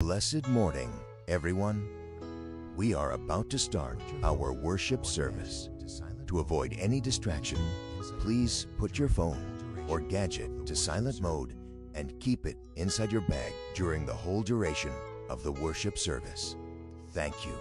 Blessed morning, everyone. We are about to start our worship service. To avoid any distraction, please put your phone or gadget to silent mode and keep it inside your bag during the whole duration of the worship service. Thank you.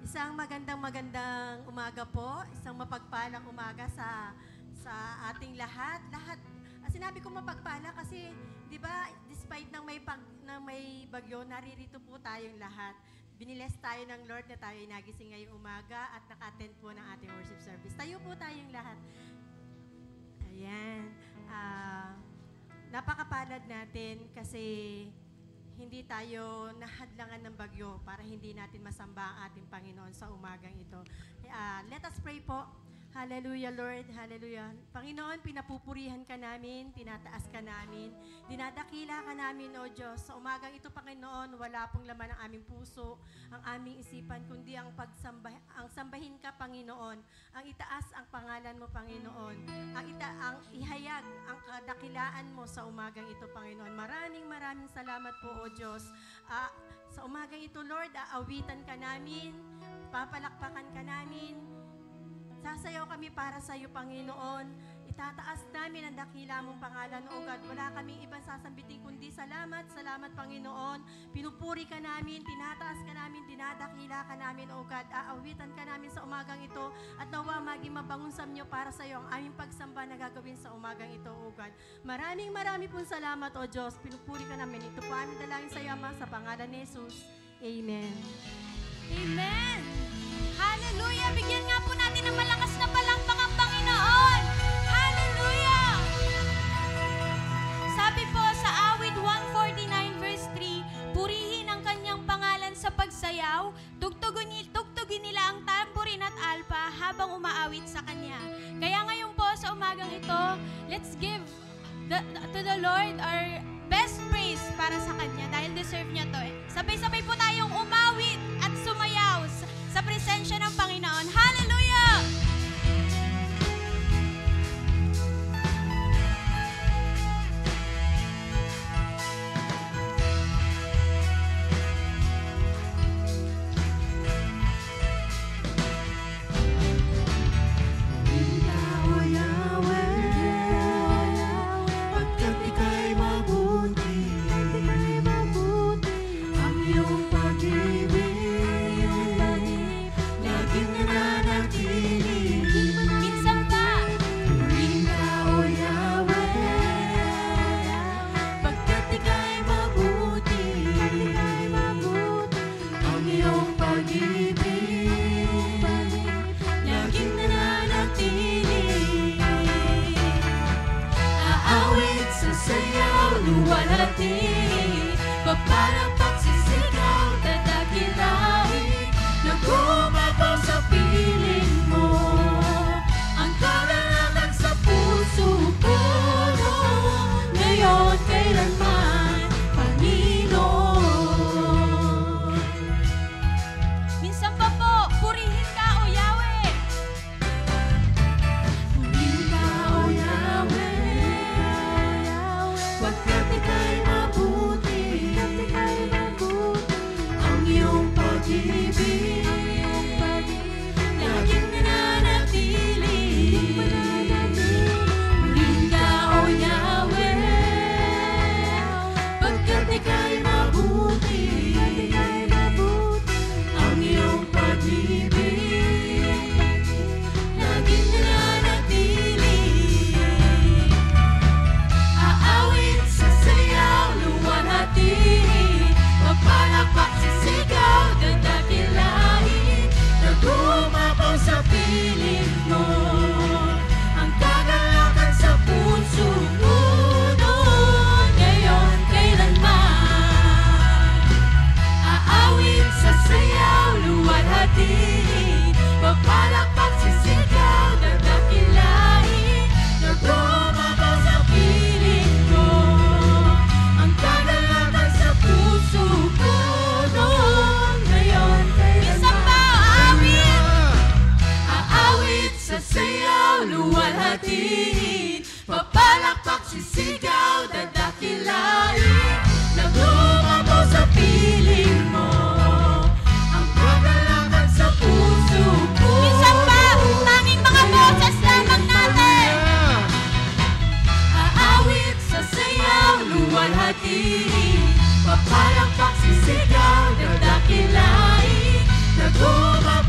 Isang magandang umaga po, isang mapagpalang umaga sa ating lahat. Sinabi ko mapagpala kasi 'di ba, despite ng may bagyo, naririto po tayong lahat. Biniles tayo ng Lord na tayo ay nagising ngayong umaga at naka-attend po ng ating worship service. Tayo po tayong lahat. Ayan. Napakapalad natin kasi hindi tayo nahadlangan ng bagyo para hindi natin masamba ang ating Panginoon sa umagang ito. Let us pray po. Hallelujah, Lord. Hallelujah. Panginoon, pinapupurihan ka namin, tinataas ka namin, dinadakila ka namin, O Diyos. Sa umagang ito, Panginoon, wala pong laman ang aming puso, ang aming isipan, kundi ang sambahin ka, Panginoon. Ang itaas ang pangalan mo, Panginoon. Ang ihayag ang kadakilaan mo sa umagang ito, Panginoon. Maraming salamat po, O Diyos. Sa umagang ito, Lord, aawitan ka namin, papalakpakan ka namin, sasayaw kami para sa iyo, Panginoon. Itataas namin ang dakila mong pangalan, O God. Wala kaming ibang sasambitin kundi salamat, Panginoon. Pinupuri ka namin, tinataas ka namin, dinadakila ka namin, O God. Aawitan ka namin sa umagang ito at nawa maging mabangon sa inyo para sa iyo ang aming pagsamba na gagawin sa umagang ito, O God. Maraming pong salamat, O Diyos. Pinupuri ka namin. Ito po aming dalangin sa iyo, Ama, sa pangalan ni Jesus. Amen. Amen! Hallelujah! Bigyan nga po natin ng malakas na palakpak ang Panginoon! Hallelujah! Sabi po sa awit 149 verse 3, purihin ang kanyang pangalan sa pagsayaw, tugtugin nila ang tamborin at alpa habang umaawit sa kanya. Kaya ngayon po sa umagang ito, let's give to the Lord our best praise para sa kanya dahil deserve niya to. Sabay-sabay po tayong umawit at sumayaw sa presensya ng Panginoon. Hallelujah! Papalakpak sisigaw, dadakilain, nagumabot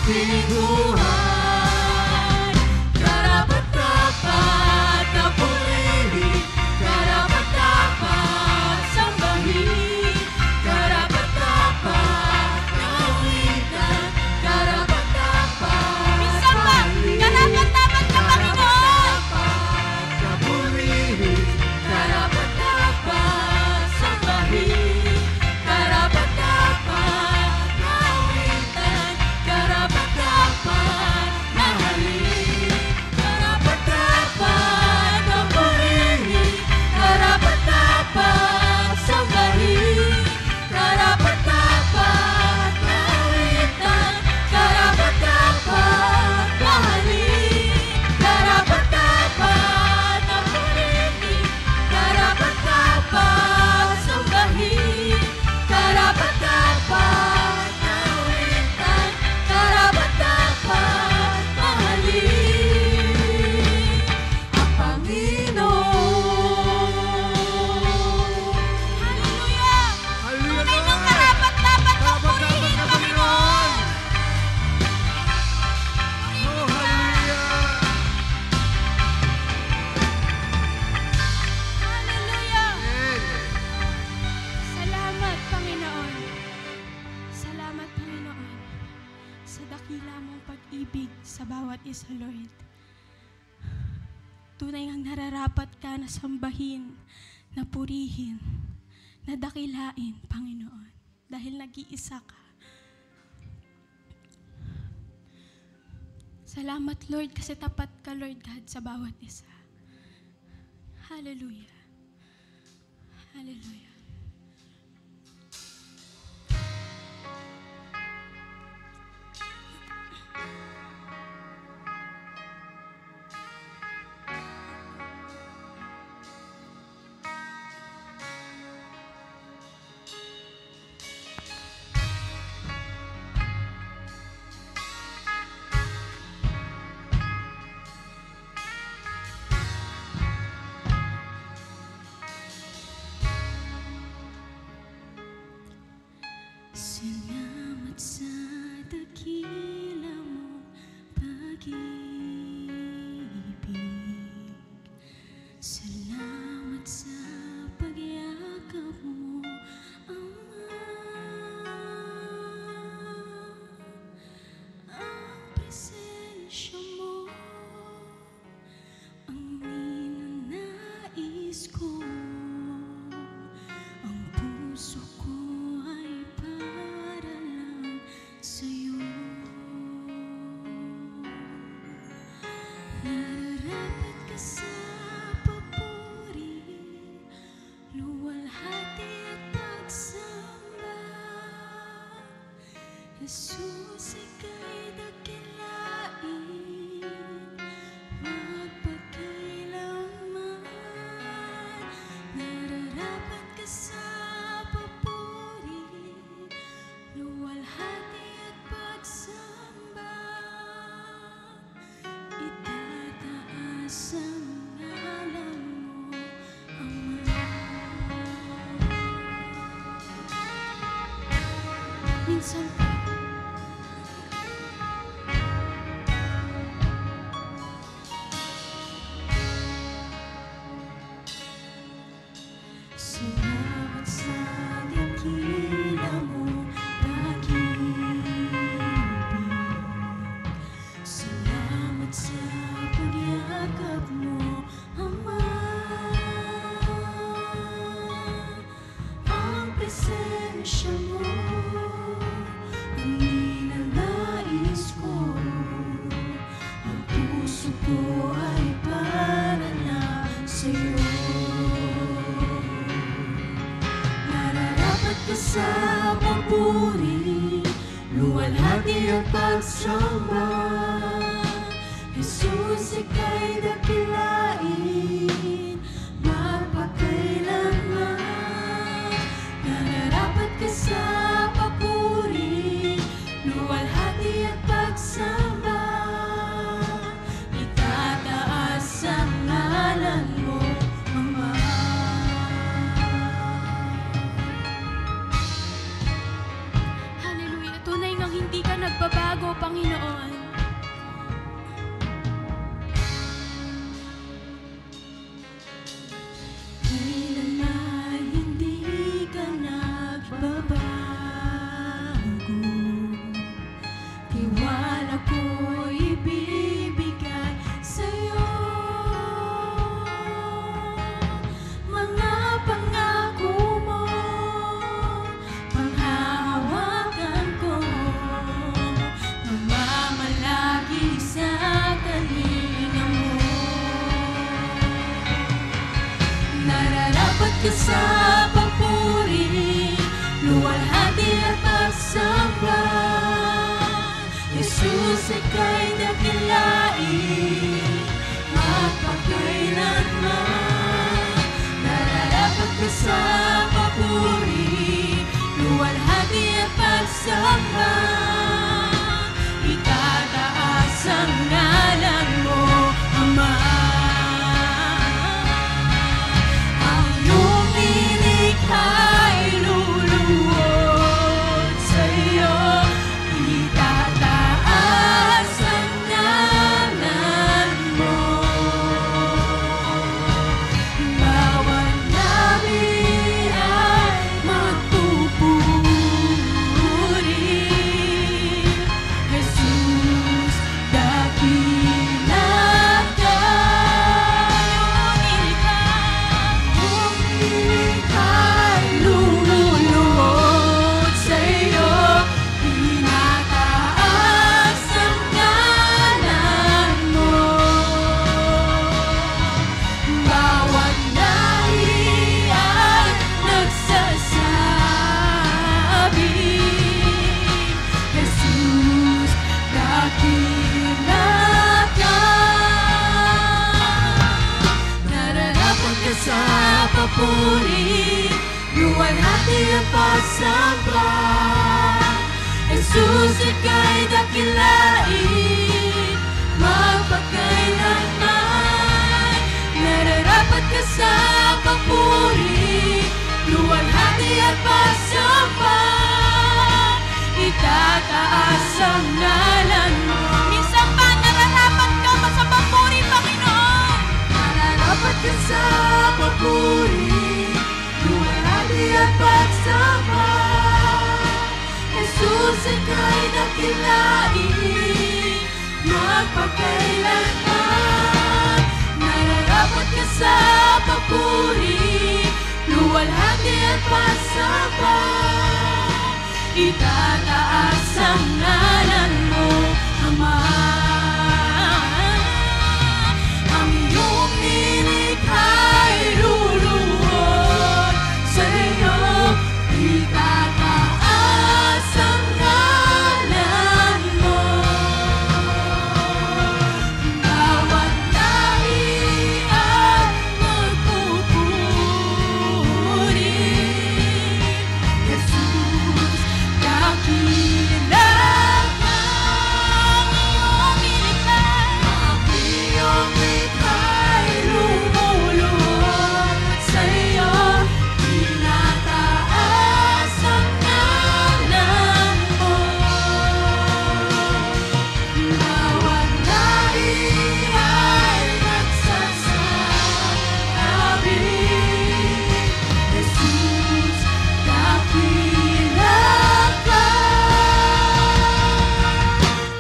ating buhay. Karapat-dapat na purihin, karapat-dapat sambahin, karapat-dapat na awitan, karapat-dapat minsan ba? Karapat-dapat na Panginoon! Na purihin, Karapat-dapat sambahin, karapat-dapat na awitan, karapat-dapat mahalin, karapat-dapat na purihin, karapat-dapat sambahin, karapat-dapat na awitan, karapat-dapat mahalin, karapat-dapat na purihin, karapat-dapat sambahin, karapat-dapat na awitan, karapat-dapat mahalin ang Panginoon. Hallelujah! hallelujah, Tunay ng Lord. karapat-dapat na purihin, Panginoon! Oh, hallelujah. Hallelujah! Amen. Salamat, Panginoon. Salamat, Panginoon, sa dakila mong pag-ibig sa bawat isa, Lord. Tunay ngang nararapat ka na sambahin, na purihin, na dakilain, Panginoon, dahil nag-iisa ka. Salamat, Lord, kasi tapat ka, Lord God, sa bawat isa. Hallelujah. Hallelujah. Salamat sa dakila mong pag-ibig. Salamat sa pagyakap mo, Ama. Ang presensya mo ang ninanais ko. Ang puso ko ay para lang sa'yo. Nararapat ka sa papuri, luwalhati at pagsamba. Jesus, ika'y dakilain, magpakailanman. Nararapat ka sa papuri, luwalhati at pagsamba. Itataas ang ngalan mo, Ama. Minsan pa salamat sa dakila mong pag-ibig. Salamat sa pagyakap mo, Ama. Ang presensya mo ang ninanais ko. Ang puso ko ay para lang sa'yo. Nararapat ka sa papuri, luwalhati at pagsamba. Jesus, ika'y dakilain, magpakailanman. Nararapat ka sa papuri, luwalhati at pagsamba. Itataas ang ngalan mo, Ama. Hallelujah. Tunay ngang hindi ka nagbabago, Panginoon. ka sa papuri, luwalhati at pagsamba. Jesus, ika'y dakilain, magpakailanman. Nararapat ka sa papuri, luwalhati at pagsamba. Itataas ang ngalan mo, Ama. Ang iyong nilikha'y luluhod sa iyo. Itataas ang ngalan mo. Bawat labi ay magpupuri. Jesus, dakila ka. Iyong nilikha'y luluhod sa iyo. Tinataas ang ngalan mo. Bawat lahi ay nagsasabi, Jesus, dakila ka. Nararapat ka sa papuri, luwalhati at pagsamba. Jesus, ika'y dakilain, magpakailanman. Nararapat ka sa papuri, luwalhati at pagsamba. Itataas ang ngalan mo. Minsan ba nararapat ka ba sa papuri, Panginoon? Nararapat ka sa papuri, luwalhati at pagsamba. Jesus, ika'y dakilain, magpakailanman. Nararapat ka sa papuri, luwalhati at pagsamba. Itataas ang ngalan mo, Ama. Ang iyong nilikha'y luluhod sa iyo. Itataas ang ngalan mo. Bawat lahi ay magpupuri. Jesus, dakila ka. Ang iyong likha'y lumuluhod sa iyo. Tinataas ang ngalan mo. Bawat lahi ay nagsasabi, Jesus, dakila ka.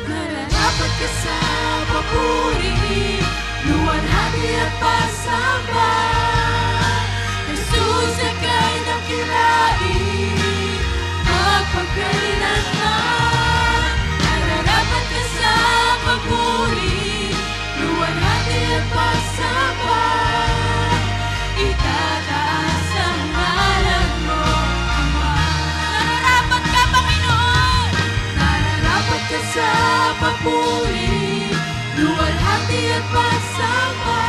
Nararapat ka sa papuri, luwalhati at pagsamba. Jesus, ika'y dakilain, magpakailanman. Nararapat ka sa papuri, luwalhati at pagsamba. Itataas ang ngalan mo, Ama. Nararapat ka, Panginoon. Nararapat ka sa papuri, luwalhati at pagsamba.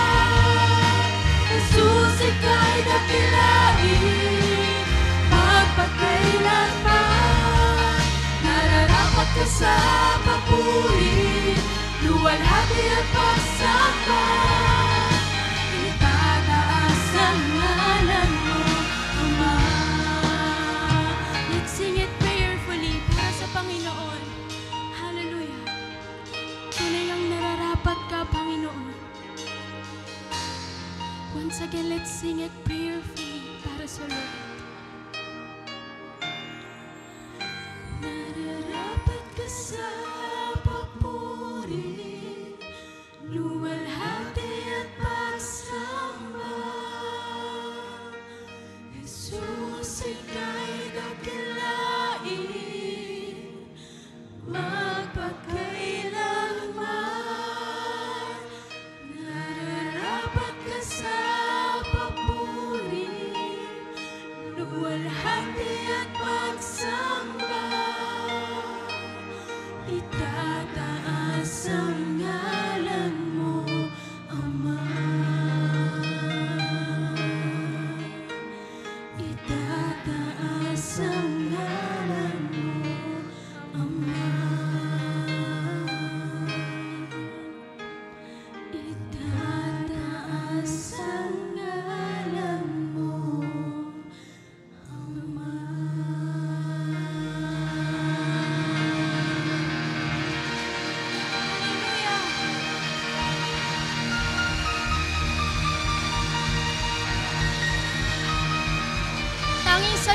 Jesus, ika'y dakilain, magpakailanman. Nararapat ka sa papuri, luwalhati at pagsamba. Itataas ang ngalan mo, Ama. Let's sing it prayerfully para sa Panginoon. Hallelujah. Tunay ang nararapat ka, Panginoon. Once again, let's sing it prayerfully para sa Lord. Nararapat ka sa papuri, luwalhati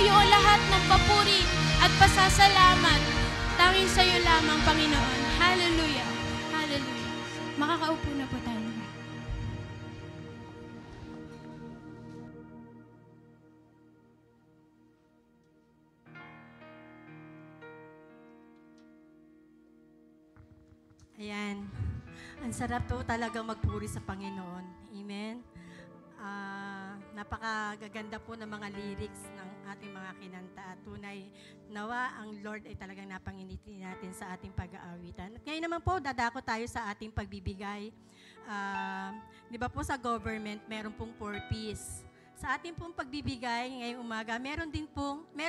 iyo ang lahat ng papuri at pasasalamat. Tanging sa iyo lamang, Panginoon. Hallelujah. Hallelujah. Makakaupo na po tayo. Ayan. Ang sarap po talaga magpuri sa Panginoon. Amen. Napakagaganda po ng mga lyrics ng ating mga kinanta. At tunay, nawa ang Lord ay talagang napanginitin natin sa ating pag-aawitan. At ngayon naman po, dadako tayo sa ating pagbibigay. Di ba po sa government, meron pong 4Ps. Sa ating pong pagbibigay ngayong umaga, meron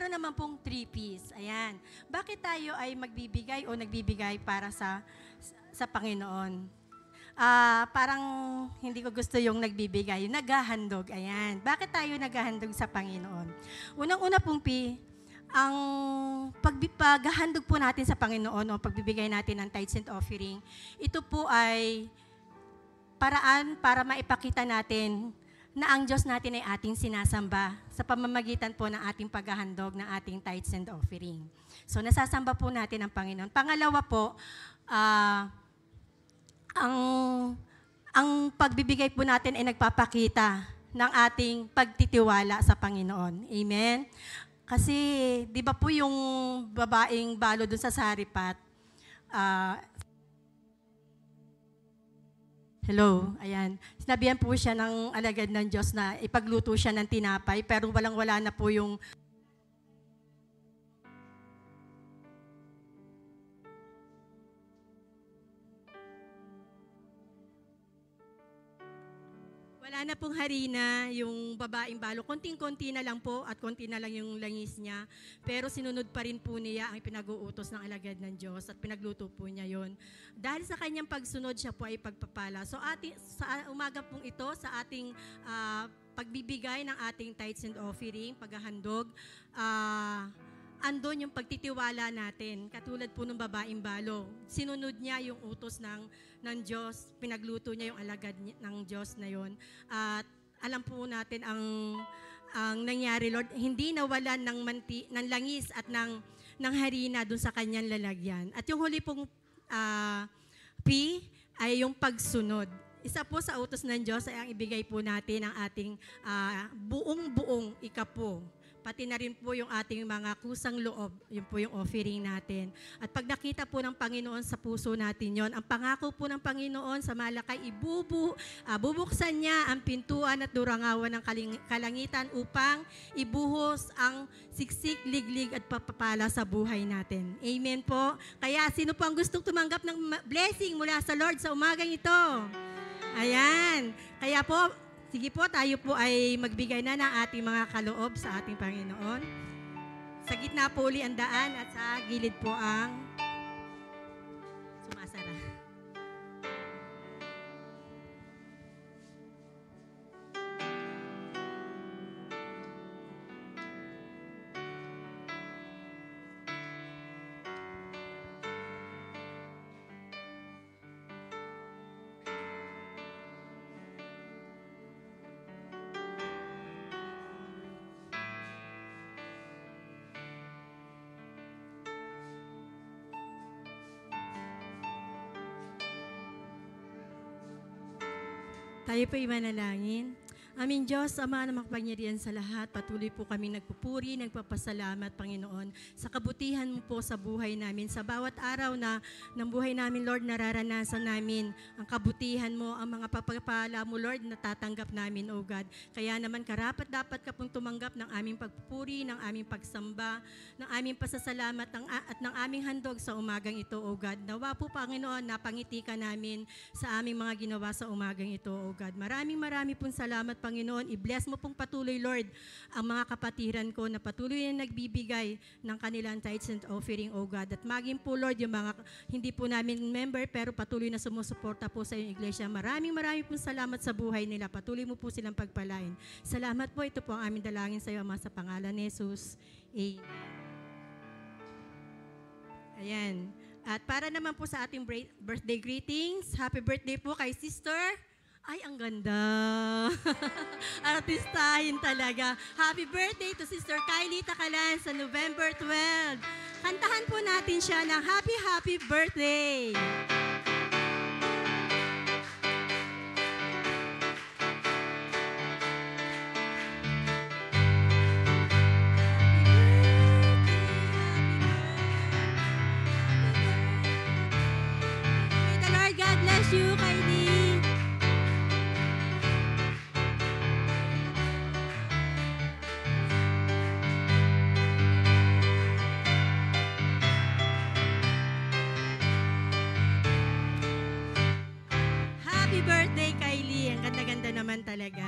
naman pong 3Ps. Ayan. Bakit tayo ay magbibigay o nagbibigay para sa Panginoon? Parang hindi ko gusto yung nagbibigay, yung naghahandog. Ayan. Bakit tayo naghahandog sa Panginoon? Unang-una pong ang paghahandog po natin sa Panginoon o pagbibigay natin ng tithes and offering, ito po ay paraan para maipakita natin na ang Diyos natin ay ating sinasamba sa pamamagitan po ng ating paghahandog ng ating tithes and offering. So, nasasamba po natin ang Panginoon. Pangalawa po, ang pagbibigay po natin ay nagpapakita ng ating pagtitiwala sa Panginoon. Amen? Kasi, di ba po yung babaeng balo dun sa saripat, hello, ayan. Sinabihan po siya ng alagad ng Diyos na ipagluto siya ng tinapay, pero walang-wala na po yung wala na pong harina, yung babaeng balo. Konting-konti na lang po at konti na lang yung langis niya. Pero sinunod pa rin po niya ang pinag-uutos ng alagad ng Diyos at pinagluto po niya yon. Dahil sa kanyang pagsunod, siya po ay pagpapala. So sa umaga pong ito, sa ating pagbibigay ng ating tithes and offering, paghahandog, andon yung pagtitiwala natin. Katulad po ng babaeng balo. Sinunod niya yung utos ng Diyos, pinagluto niya yung alagad ng Diyos na yon. At alam po natin ang nangyari, Lord, hindi nawalan ng langis at ng harina doon sa kanyang lalagyan. At yung huli pong P ay yung pagsunod. Isa po sa utos ng Diyos ay ang ibigay po natin ang ating buong-buong ikapo. Pati na rin po yung ating mga kusang loob, yun po yung offering natin. At pag nakita po ng Panginoon sa puso natin yon, ang pangako po ng Panginoon sa Malakay, bubuksan niya ang pintuan at durangawan ng kalangitan upang ibuhos ang siksik, liglig at papapala sa buhay natin. Amen po. Kaya sino po ang gustong tumanggap ng blessing mula sa Lord sa umagang ito? Ayan. Kaya po, sige po, tayo po ay magbigay na ng ating mga kaloob sa ating Panginoon. Sa gitna po uli ang daan at sa gilid po ang sumasara. Tayo po imanalangin. Aming Diyos, Ama na makapangyarihan sa lahat, patuloy po kami nagpupuri, nagpapasalamat, Panginoon, sa kabutihan mo po sa buhay namin. Sa bawat araw na ng buhay namin, Lord, nararanasan namin ang kabutihan mo, ang mga pagpapala mo, Lord, natatanggap namin, O God. Kaya naman karapat dapat ka pong tumanggap ng aming pagpupuri, ng aming pagsamba, ng aming pasasalamat at ng aming handog sa umagang ito, O God. Nawa po, Panginoon, napangiti ka namin sa aming mga ginawa sa umagang ito, O God. Maraming pong salamat, Panginoon. I-bless mo pong patuloy, Lord, ang mga kapatiran ko na patuloy na nagbibigay ng kanilang tithes and offering, O God. At maging po, Lord, yung mga hindi po namin member pero patuloy na sumusuporta po sa iyong iglesia. Maraming pong salamat sa buhay nila. Patuloy mo po silang pagpalain. Salamat po. Ito po ang aming dalangin sa iyo, Ama, sa pangalan ni Jesus. Amen. Ayan. At para naman po sa ating birthday greetings, happy birthday po kay Sister Ay, ang ganda. Artistahin talaga. Happy birthday to Sister Kylie Takalan sa November 12. Kantahan po natin siya ng happy, happy birthday. May the Lord God bless you, Kylie. Happy birthday, Kylie. Ang ganda-ganda naman talaga.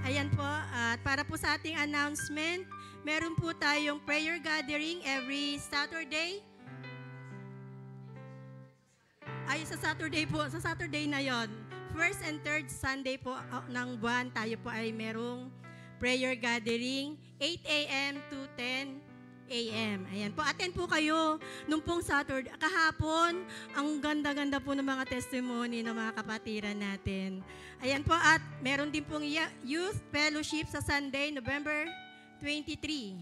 Ayan po, at para po sa ating announcement, meron po tayong prayer gathering every Saturday. Ay, sa Saturday po, sa Saturday na yon. First and third Sunday po ng buwan, tayo po ay merong prayer gathering, 8 a.m. to 10 a.m. Ayan po, attend po kayo nung pong Saturday. Kahapon, ang ganda-ganda po ng mga testimony ng mga kapatiran natin. Ayan po, at meron din pong youth fellowship sa Sunday, November 23.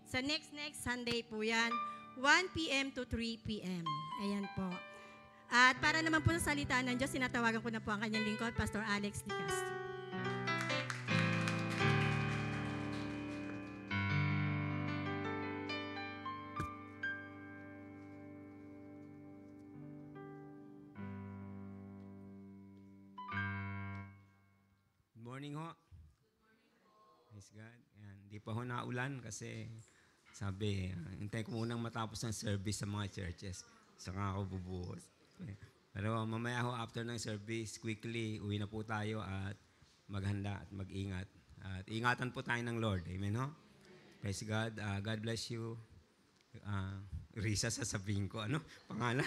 Sa next Sunday po yan, 1 p.m. to 3 p.m. Ayan po. At para naman po sa salita ng Diyos, sinatawagan ko na po ang kanyang lingkod, Pastor Alex Dicas. Good morning ho. Praise God. Yan. Di pa ho naulan kasi sabi, hintay ko munang matapos ng service sa mga churches. Saka ako bubuhos. Pero mamaya ho, after ng service, quickly, uwi na po tayo at maghanda at mag-ingat. At ingatan po tayo ng Lord. Amen ho? Praise God. God bless you. Risa sasabihin ko. Ano? Pangalan?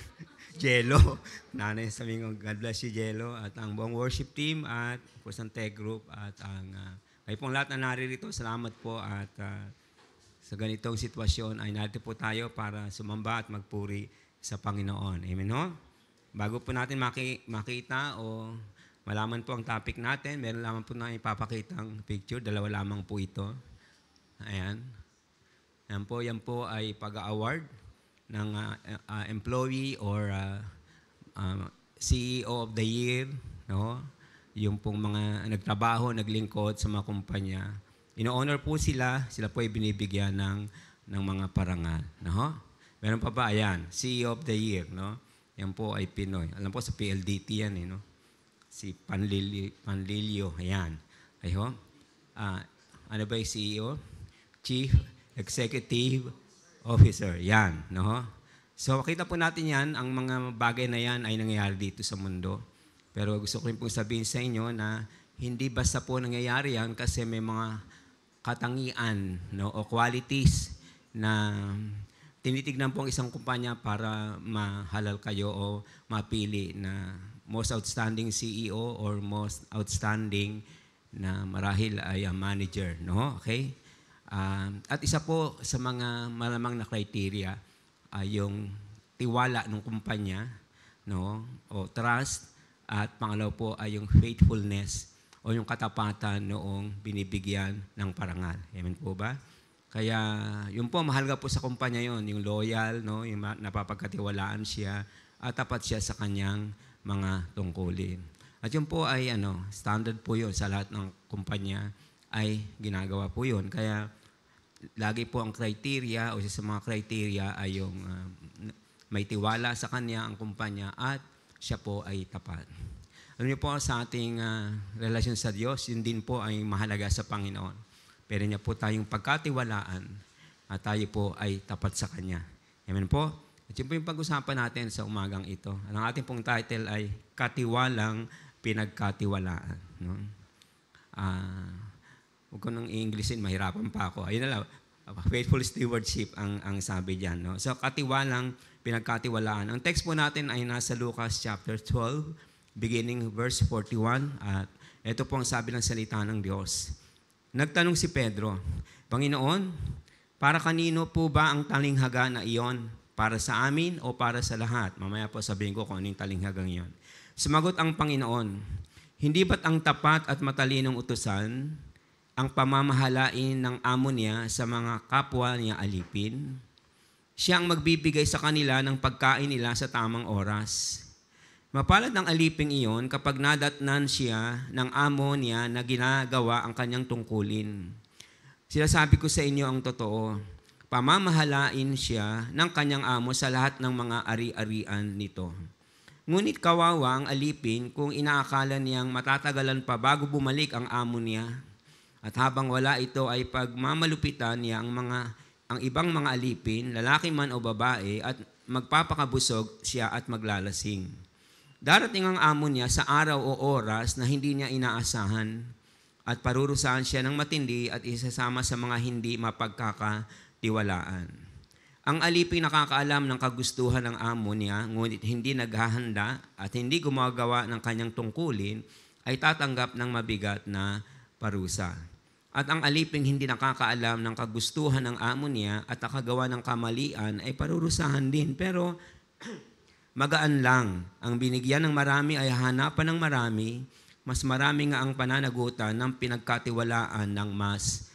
Jello. Nanay sasabihin ko, God bless you, Jello. At ang buong worship team at of course ang tech group at ang kayo pong lahat na naririto. Salamat po at sa ganitong sitwasyon ay narito po tayo para sumamba at magpuri sa Panginoon. Amen ho? Bago po natin makita o malaman po ang topic natin, meron lamang po na ipapakitang picture. Dalawa lamang po ito. Ayan. Yan po ay pag-award ng employee or CEO of the year, no? Yung pong mga nagtrabaho, naglingkod sa mga kumpanya. Ino-honor po sila po ay binibigyan ng mga parangal, no? Meron pa ba? Ayan, CEO of the year, no? Yan po ay Pinoy. Alam po sa PLDT yan, no? Si Panlilio, ayan. Ayo. Ano ba yung CEO? Chief Executive Officer. Yan, no? So, kita po natin yan, ang mga bagay na yan ay nangyayari dito sa mundo. Pero gusto ko rin pong sabihin sa inyo na hindi basta po nangyayari yan kasi may mga katangian, no, o qualities na tinitignan po ang isang kumpanya para mahalal kayo o mapili na most outstanding CEO or most outstanding na marahil ay manager, no? Okay? At isa po sa mga malamang na criteria ay yung tiwala ng kumpanya, no? O trust, at pangalaw po ay yung faithfulness o yung katapatan noong binibigyan ng parangal. Amen po ba? Kaya yun po, mahalaga po sa kumpanya yon, yung loyal, no? Yung napapagkatiwalaan siya at tapat siya sa kanyang mga tungkulin. At yun po ay standard po yun sa lahat ng kumpanya ay ginagawa po yun. Kaya lagi po ang criteria o sa mga criteria ay yung may tiwala sa kanya ang kumpanya at siya po ay tapat. Alam niyo po sa ating relasyon sa Diyos, yun din po ay mahalaga sa Panginoon. Pero niya po tayong pagkatiwalaan at tayo po ay tapat sa Kanya. Amen po? At yun po yung pag-usapan natin sa umagang ito. Ang ating pong title ay Katiwalang Pinagkatiwalaan. No? Huwag ko nang i-Englishin, mahirapan pa ako. Ayun na lang, faithful stewardship ang sabi diyan. No? So, katiwalang pinagkatiwalaan. Ang text po natin ay nasa Lucas chapter 12, beginning verse 41. At ito po ang sabi ng salita ng Diyos. Nagtanong si Pedro, Panginoon, para kanino po ba ang talinghaga na iyon? Para sa amin o para sa lahat? Mamaya po sabihin ko kung anong talinghagang iyon. Sumagot ang Panginoon, Hindi ba't ang tapat at matalinong utusan ang pamamahalain ng amo niya sa mga kapwa niya alipin? Siya ang magbibigay sa kanila ng pagkain nila sa tamang oras. Mapalad ang aliping iyon kapag nadatnan siya ng amo niya na ginagawa ang kanyang tungkulin. Sinasabi ko sa inyo ang totoo, pamamahalain siya ng kanyang amo sa lahat ng mga ari-arian nito. Ngunit kawawa ang alipin kung inaakala niyang matatagalan pa bago bumalik ang amo niya. At habang wala ito ay pagmamalupitan niya ang ibang mga alipin, lalaki man o babae, at magpapakabusog siya at maglalasing. Darating ang amo niya sa araw o oras na hindi niya inaasahan at parurusahan siya ng matindi at isasama sa mga hindi mapagkakatiwalaan. Ang alipin nakakaalam ng kagustuhan ng amo niya, ngunit hindi naghahanda at hindi gumagawa ng kanyang tungkulin, ay tatanggap ng mabigat na parusa. At ang aliping hindi nakakaalam ng kagustuhan ng amo niya at nakagawa ng kamalian ay parurusahan din. Pero magaan lang. Ang binigyan ng marami ay hanapan ng marami. Mas marami nga ang pananagutan ng pinagkatiwalaan ng mas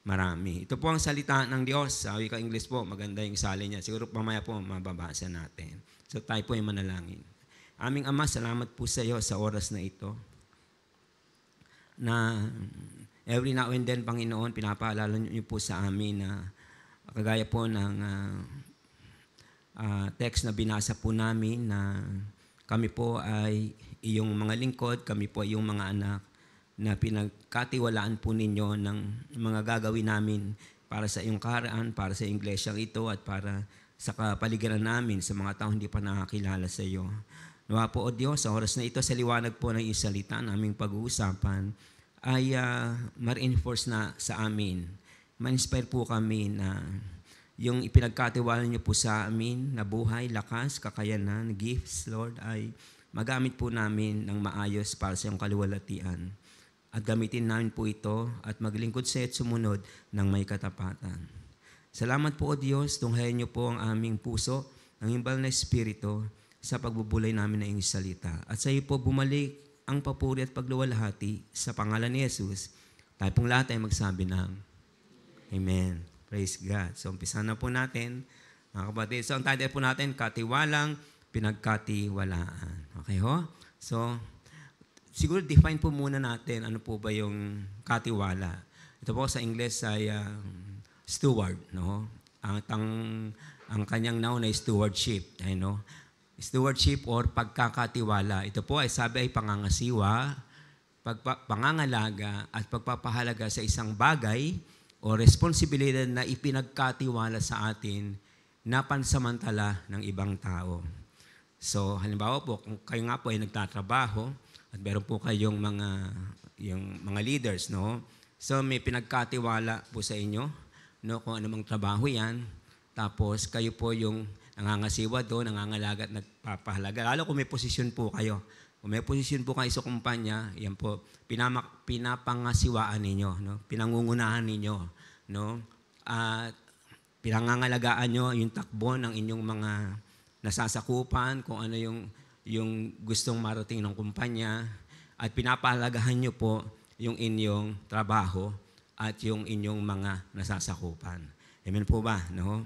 marami. Ito po ang salita ng Diyos. Sa wika English po, maganda yung salin niya. Siguro mamaya po mababasa natin. So tayo po ay manalangin. Aming Ama, salamat po sa iyo sa oras na ito. Na every now and then, Panginoon, pinapaalala niyo po sa amin na kagaya po ng text na binasa po namin na kami po ay iyong mga lingkod, kami po ay iyong mga anak na pinagkatiwalaan po ninyo ng mga gagawin namin para sa iyong karaan, para sa iglesyang ito at para sa kapaligiran namin sa mga taong hindi pa nakakilala sa iyo. Nawa po, O Diyos, sa oras na ito, sa liwanag po ng iyong salita na aming pag-uusapan, ay ma-reinforce na sa amin. Ma-inspire po kami na yung ipinagkatiwala niyo po sa amin na buhay, lakas, kakayanan, gifts, Lord, ay magamit po namin ng maayos para sa iyong kaluwalhatian. At gamitin namin po ito at maglingkod sa iyo at sumunod ng may katapatan. Salamat po, O Diyos, tunghayan niyo po ang aming puso, ang imbal na espiritu sa pagbubulay namin ng iyong salita. At sa iyo po bumalik ang papuri at pagluwalhati sa pangalan ni Jesus. Tayo pong lahat ay magsabi ng Amen. Praise God. So, umpisa na po natin, mga kapatid. So, ang title po natin, Katiwalang Pinagkatiwalaan. Okay ho? So, siguro define po muna natin ano po ba yung katiwala. Ito po sa English ay steward, no? Ang kanyang noun ay stewardship, no? Stewardship or pagkakatiwala. Ito po ay sabi ay pangangasiwa, pangangalaga at pagpapahalaga sa isang bagay o responsibilidad na ipinagkatiwala sa atin na pansamantala ng ibang tao. So, halimbawa po, kung kayo nga po ay nagtatrabaho, at meron po kayong mga leaders, no? So may pinagkatiwala po sa inyo, no, kung anumang trabaho 'yan. Tapos kayo po yung nangangasiwa doon, nangangalaga at nagpapahalaga. Lalo kung may posisyon po kayo. Kung may posisyon po kayo sa kumpanya, yan po pinapangasiwaan ninyo, no? Pinangungunahan ninyo, no? At pinangangalagaan nyo yung takbo ng inyong mga nasasakupan, kung ano yung gustong marating ng kumpanya, at pinapahalagahan nyo po yung inyong trabaho at yung inyong mga nasasakupan. Amen po ba? No?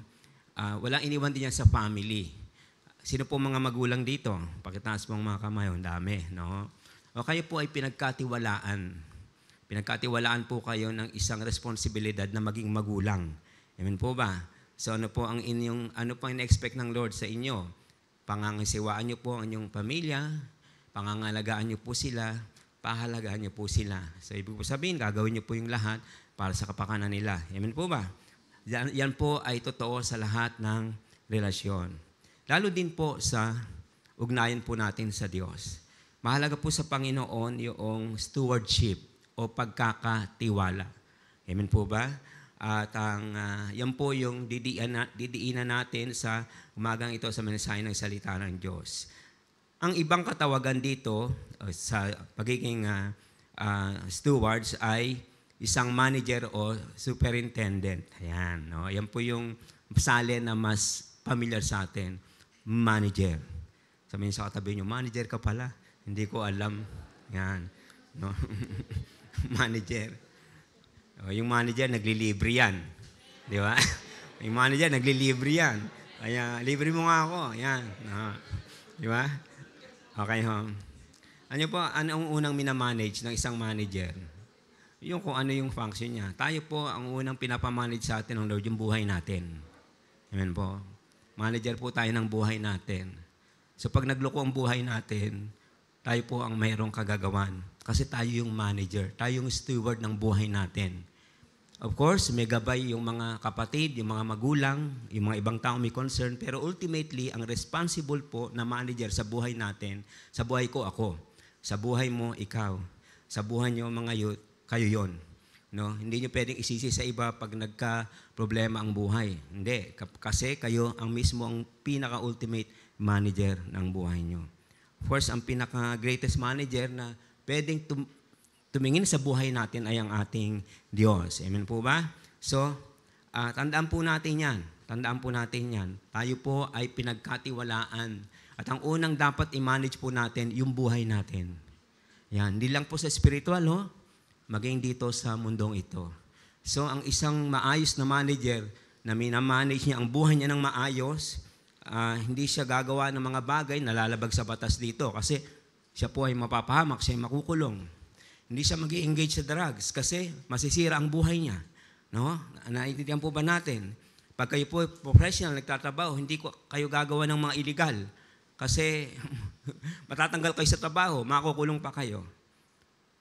Walang iniwan din yan sa family. Sino po mga magulang dito? Pakitaas po ang mga kamay. Ang dami. No? O kayo po ay pinagkatiwalaan. Pinagkatiwalaan po kayo ng isang responsibilidad na maging magulang. Amen po ba? So ano po ang in-expect ng Lord sa inyo? Pangangasiwaan niyo po ang inyong pamilya, pangangalagaan niyo po sila, pahalagaan niyo po sila. So ibig po sabihin, gagawin niyo po yung lahat para sa kapakanan nila. Amen po ba? Yan po ay totoo sa lahat ng relasyon. Lalo din po sa ugnayan po natin sa Diyos. Mahalaga po sa Panginoon yung stewardship o pagkakatiwala. Amen po ba? At yan po yung didiinan natin sa umagang ito sa mensahe ng salita ng Diyos. Ang ibang katawagan dito sa pagiging stewards ay isang manager o superintendent. Ayan, no? Yan po yung salin na mas familiar sa atin. Manager. Sabihin sa katabi nyo, manager ka pala. Hindi ko alam. Yan. No? Manager. O, yung manager, naglilibre yan. Di ba? Yung manager, naglilibre yan. Kaya, libre mo nga ako. Yan. No. Di ba? Okay, ho. Ano po, ano ang unang minamanage ng isang manager? Yung kung ano yung function niya. Tayo po, ang unang pinapamanage sa atin ng Lord, yung buhay natin. Amen po. Manager po tayo ng buhay natin. So pag nagloko ang buhay natin, tayo po ang mayroong kagagawan. Kasi tayo yung manager. Tayo yung steward ng buhay natin. Of course, may gabay yung mga kapatid, yung mga magulang, yung mga ibang tao may concern. Pero ultimately, ang responsible po na manager sa buhay natin, sa buhay ko ako, sa buhay mo ikaw, sa buhay nyo mga youth, kayo yon. No? Hindi nyo pwedeng isisi sa iba pag nagka-problema ang buhay. Hindi. Kasi kayo ang mismo ang pinaka-ultimate manager ng buhay nyo. First, ang pinaka-greatest manager na pwedeng tumingin sa buhay natin ay ang ating Diyos. Amen po ba? So, tandaan po natin yan. Tandaan po natin yan. Tayo po ay pinagkatiwalaan. At ang unang dapat i-manage po natin, yung buhay natin. Yan. Hindi lang po sa spiritual, no? Maging dito sa mundong ito. So, ang isang maayos na manager na minamanage niya ang buhay niya ng maayos, hindi siya gagawa ng mga bagay na lalabag sa batas dito kasi siya po ay mapapahamak, siya ay makukulong. Hindi siya mag-i-engage sa drugs kasi masisira ang buhay niya. No? Naiintindihan po ba natin? Pag kayo po professional, nagtatrabaho, hindi kayo gagawa ng mga illegal kasi matatanggal kayo sa trabaho, makukulong pa kayo.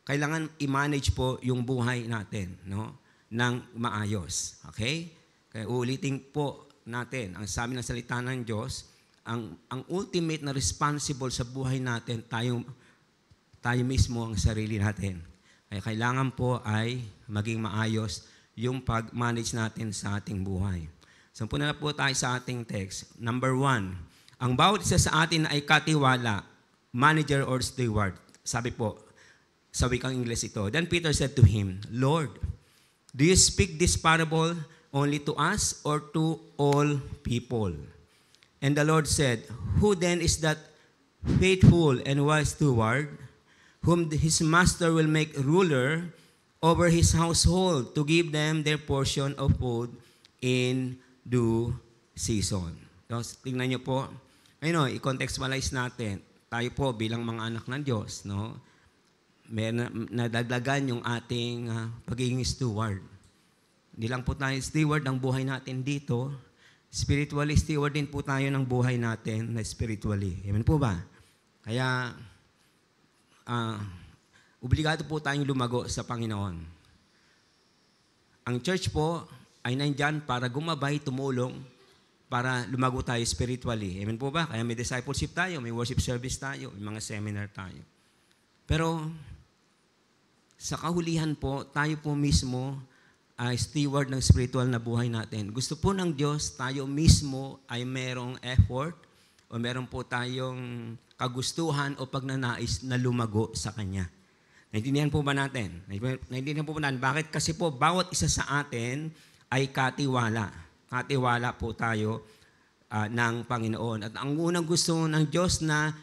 Kailangan i-manage po yung buhay natin, no, ng maayos. Okay? Kaya uulitin po natin, ang sabi ng salita ng Diyos, ang ultimate na responsible sa buhay natin, tayo mismo ang sarili natin. Kaya kailangan po ay maging maayos yung pag-manage natin sa ating buhay. So punta na po tayo sa ating text. Number 1, ang bawat isa sa atin ay katiwala, manager or steward. Sabi po, sa wikang Ingles ito. Then Peter said to him, Lord, do you speak this parable only to us or to all people? And the Lord said, who then is that faithful and wise steward, whom his master will make ruler over his household to give them their portion of food in due season? So, tingnan niyo po. Ayun, i-contextualize natin. Tayo po bilang mga anak ng Diyos, no? May nadagdagan yung ating pagiging steward. Hindi lang po tayo steward ng buhay natin dito, spiritually steward din po tayo ng buhay natin na spiritually. Amen po ba? Kaya, obligado po tayong lumago sa Panginoon. Ang church po ay nandyan para gumabay, tumulong, para lumago tayo spiritually. Amen po ba? Kaya may discipleship tayo, may worship service tayo, may mga seminar tayo. Pero, sa kahulihan po, tayo po mismo ay steward ng spiritual na buhay natin. Gusto po ng Diyos, tayo mismo ay merong effort o meron po tayong kagustuhan o pagnanais na lumago sa Kanya. Naintindihan po ba natin? Naintindihan po ba natin? Bakit? Kasi po, bawat isa sa atin ay katiwala. Katiwala po tayo ng Panginoon. At ang unang gusto ng Diyos na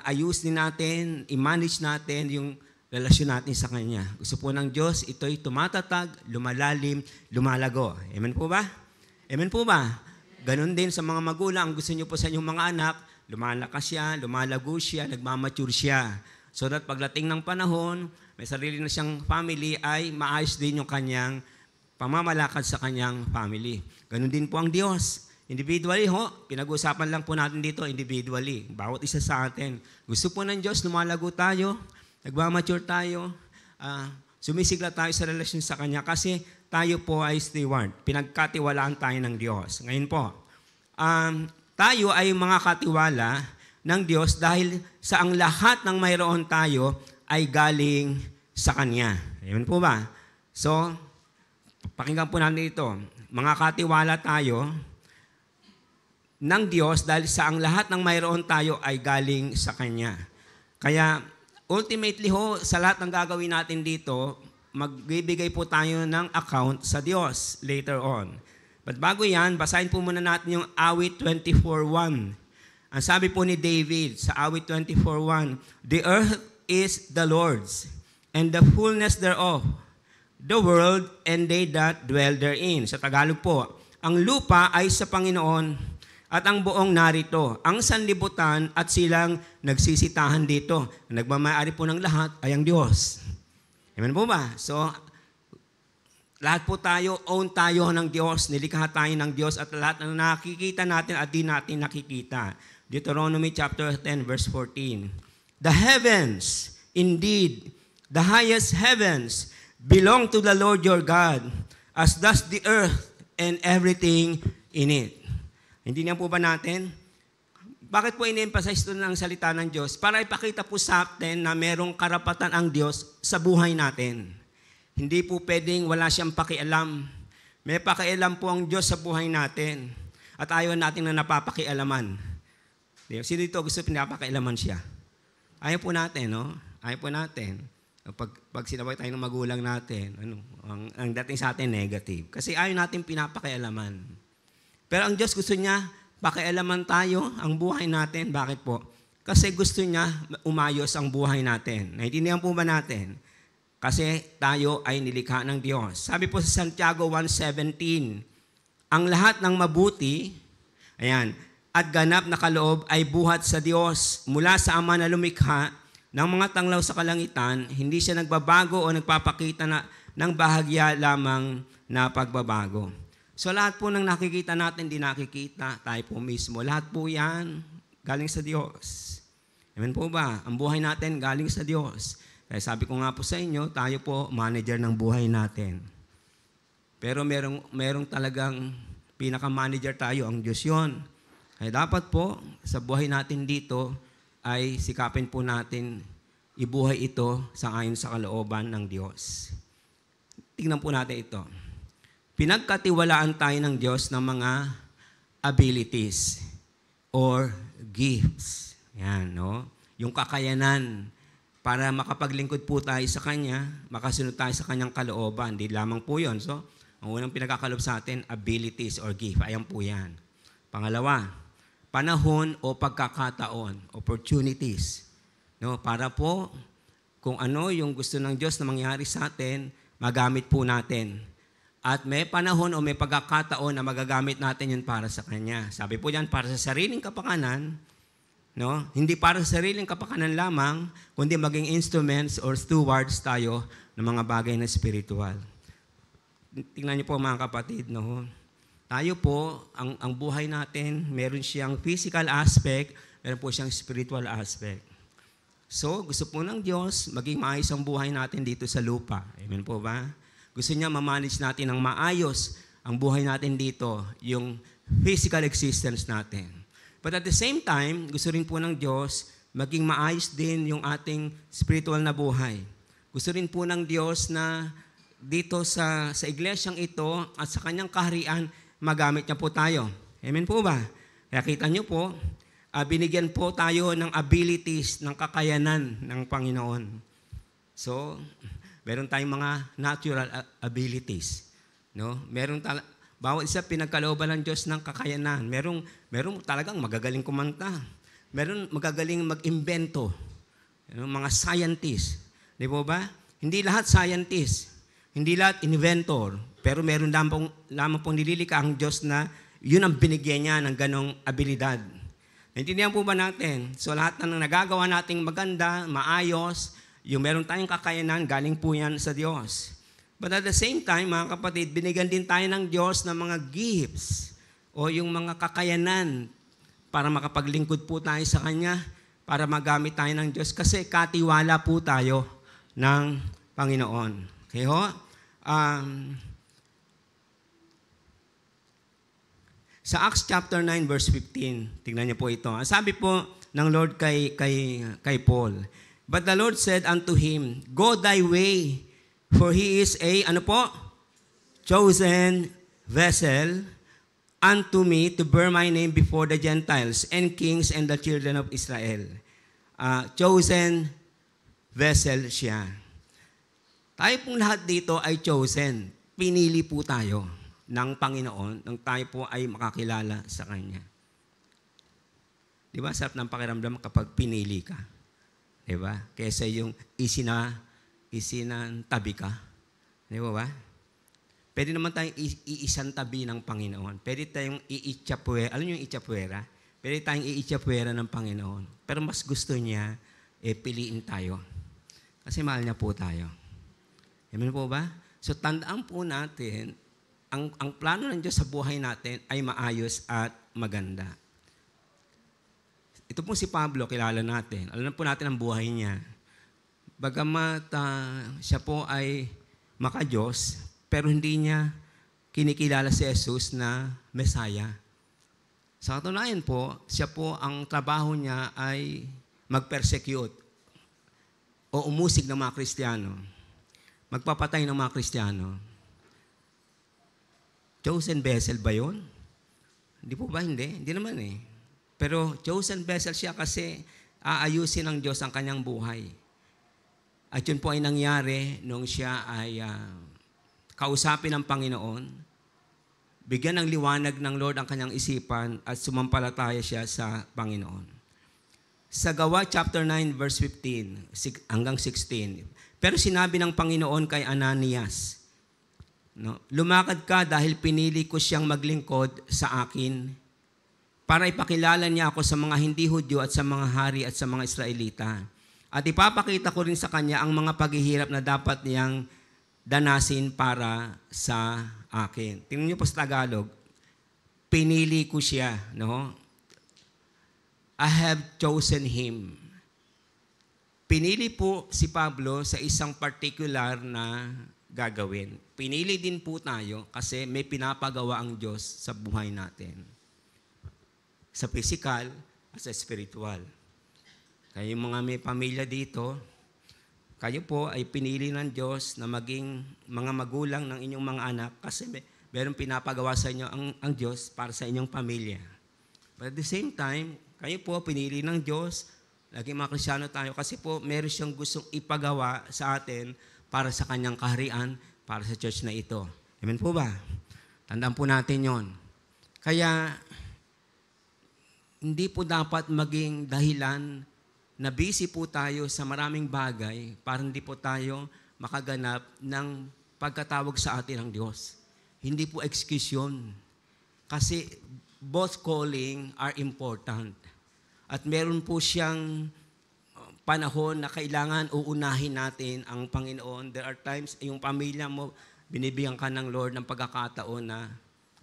ayusin natin, i-manage natin yung relasyon natin sa Kanya. Gusto po ng Diyos, ito'y tumatatag, lumalalim, lumalago. Amen po ba? Amen po ba? Ganon din sa mga magulang. Gusto niyo po sa inyong mga anak, lumalakas siya, lumalago siya, nagmamature siya. So that pagdating ng panahon, may sarili na siyang family, ay maayos din yung kanyang pamamalakad sa kanyang family. Ganon din po ang Diyos. Individually, pinag-usapan lang po natin dito individually. Bawat isa sa atin. Gusto po ng Diyos, lumalago tayo, nagmamature tayo, sumisigla tayo sa relasyon sa Kanya kasi tayo po ay steward. Pinagkatiwalaan tayo ng Diyos. Ngayon po, tayo ay mga katiwala ng Diyos dahil sa ang lahat ng mayroon tayo ay galing sa Kanya. Ayan po ba? So, pakinggan po natin ito. Mga katiwala tayo ng Diyos dahil sa ang lahat ng mayroon tayo ay galing sa Kanya. Kaya, ultimately sa lahat ng gagawin natin dito, magbibigay po tayo ng account sa Diyos later on. But bago yan, basahin po muna natin yung awit 24:1. Ang sabi po ni David sa awit 24:1, The earth is the Lord's, and the fullness thereof, the world and they that dwell therein. Sa Tagalog po, ang lupa ay sa Panginoon at ang buong narito, ang sanlibutan at silang nagsisitahan dito. Nagmamayari po ng lahat ay ang Diyos. Amen po ba? So, lahat po tayo, own tayo ng Diyos, nilikha tayo ng Diyos at lahat na nakikita natin at di natin nakikita. Deuteronomy chapter 10 verse 14. The heavens, indeed, the highest heavens, belong to the Lord your God, as does the earth and everything in it. Hindi niya po ba natin? Bakit po in-emphasize ito ng salita ng Diyos? Para ipakita po sa atin na merong karapatan ang Diyos sa buhay natin. Hindi po pwedeng wala siyang pakialam. May pakialam po ang Diyos sa buhay natin. At ayaw natin na napapakialaman. Sino dito gusto pinapakialaman siya? Ayaw po natin, no? Ayaw po natin. Pag sinabay tayo ng magulang natin, ang dating sa atin negative. Kasi ayaw natin pinapakialaman. Pero ang Diyos gusto niya, pakialaman tayo ang buhay natin. Bakit po? Kasi gusto niya umayos ang buhay natin. Naintindihan po ba natin? Kasi tayo ay nilikha ng Diyos. Sabi po sa Santiago 1:17, ang lahat ng mabuti, ayan, at ganap na kaloob ay buhat sa Diyos mula sa Ama na lumikha ng mga tanglaw sa kalangitan. Hindi siya nagbabago o nagpapakita ng bahagya lamang na pagbabago. So lahat po ng nakikita natin, di nakikita, tayo po mismo. Lahat po yan galing sa Diyos. Amen po ba? Ang buhay natin galing sa Diyos. Kaya sabi ko nga po sa inyo, tayo po manager ng buhay natin. Pero merong talagang pinaka-manager tayo, ang Diyos yun. Kaya dapat po, sa buhay natin dito, ay sikapin po natin ibuhay ito ayon sa kalooban ng Diyos. Tingnan po natin ito. Pinagkatiwalaan tayo ng Diyos ng mga abilities or gifts. Yan, no? Yung kakayanan para makapaglingkod po tayo sa Kanya, makasunod tayo sa Kanyang kalooban. Di lamang po yun. So, ang unang pinagkakalob sa atin, abilities or gift. Ayan po yan. Pangalawa, panahon o pagkakataon, opportunities. No, para po, kung ano yung gusto ng Diyos na mangyari sa atin, magamit po natin. At may panahon o may pagkakataon na magagamit natin yun para sa Kanya. Sabi po yan, para sa sariling kapakanan, no? Hindi para sa sariling kapakanan lamang, kundi maging instruments or stewards tayo ng mga bagay na spiritual. Tingnan niyo po mga kapatid, no? Tayo po, ang buhay natin, meron siyang physical aspect, meron po siyang spiritual aspect. So, gusto po ng Diyos, maging maayos ang buhay natin dito sa lupa. Amen po ba? Gusto niya ma-manage natin ng maayos ang buhay natin dito, yung physical existence natin. But at the same time, gusto rin po ng Diyos, maging maayos din yung ating spiritual na buhay. Gusto rin po ng Diyos na dito sa iglesyang ito at sa Kanyang kaharian, magamit niya po tayo. Amen po ba? Kaya kita niyo po, binigyan po tayo ng abilities, ng kakayanan ng Panginoon. So, meron tayong mga natural abilities. No? Bawat isa pinagkalooban ng Diyos ng kakayanan. Merong talagang magagaling kumanta. Meron magagaling mag-imbento. Mga scientists. Di po ba? Hindi lahat scientist. Hindi lahat inventor. Pero meron lamang pong nililika ang Diyos na yun ang binigyan niya ng ganong abilidad. Naintindihan po ba natin? So lahat ng nagagawa nating maganda, maayos, yung meron tayong kakayanan, galing po yan sa Diyos. But at the same time, mga kapatid, binigyan din tayo ng Diyos ng mga gifts o yung mga kakayanan para makapaglingkod po tayo sa Kanya, para magamit tayo ng Diyos kasi katiwala po tayo ng Panginoon. Okay ho? Sa Acts chapter 9 verse 15, tingnan niyo po ito. Sabi po ng Lord kay Paul, but the Lord said unto him, go thy way, for he is a, chosen vessel unto me to bear my name before the Gentiles and kings and the children of Israel. Chosen vessel siya. Tayo pong lahat dito ay chosen. Pinili po tayo ng Panginoon nang tayo po ay makakilala sa Kanya. Di ba? Sarap ng pakiramdam kapag pinili ka. Diba? Kesa yung isinantabi ka. Di ba? Pwede naman tayong iisang tabi ng Panginoon. Pwede tayong iitsapuera. Alam niyo yung itsapuera? Pwede tayong iitsapuera ng Panginoon. Pero mas gusto niya, piliin tayo. Kasi mahal niya po tayo. Amen po ba? So tandaan po natin, ang plano ng Diyos sa buhay natin ay maayos at maganda. Ito po si Pablo, kilala natin. Alam po natin ang buhay niya. Bagamat siya po ay maka-Diyos, pero hindi niya kinikilala si Jesus na Messiah. Sa katunayan po, siya po ang trabaho niya ay mag-persecute o umusig ng mga Kristiyano. Magpapatay ng mga Kristiyano. Chosen vessel ba yun? Hindi po ba? Hindi. Hindi naman eh. Pero chosen vessel siya kasi aayusin ng Diyos ang kanyang buhay. At yun po ay nangyari nung siya ay kausapin ng Panginoon, bigyan ng liwanag ng Lord ang kanyang isipan at sumampalataya siya sa Panginoon. Sa Gawa chapter 9 verse 15 hanggang 16. Pero sinabi ng Panginoon kay Ananias, no, lumakad ka dahil pinili ko siyang maglingkod sa akin para ipakilala niya ako sa mga hindi Hudyo at sa mga hari at sa mga Israelita. At ipapakita ko rin sa kanya ang mga paghihirap na dapat niyang danasin para sa akin. Tingnan niyo po sa Tagalog, pinili ko siya, no? I have chosen him. Pinili po si Pablo sa isang particular na gagawin. Pinili din po tayo kasi may pinapagawa ang Diyos sa buhay natin. Sa physical at sa spiritual. Kaya yung mga may pamilya dito, kayo po ay pinili ng Diyos na maging mga magulang ng inyong mga anak kasi meron pinapagawa sa inyo ang Diyos para sa inyong pamilya. But at the same time, kayo po pinili ng Diyos, laging mga Kristiyano tayo kasi po meron siyang gustong ipagawa sa atin para sa kanyang kaharian, para sa church na ito. Amen po ba? Tandaan po natin yon. Kaya, hindi po dapat maging dahilan na busy po tayo sa maraming bagay para hindi po tayo makaganap ng pagkatawag sa atin ng Diyos. Hindi po excuse yun. Kasi both calling are important. At meron po siyang panahon na kailangan uunahin natin ang Panginoon. There are times, yung pamilya mo, binibigyan ka ng Lord ng pagkakataon na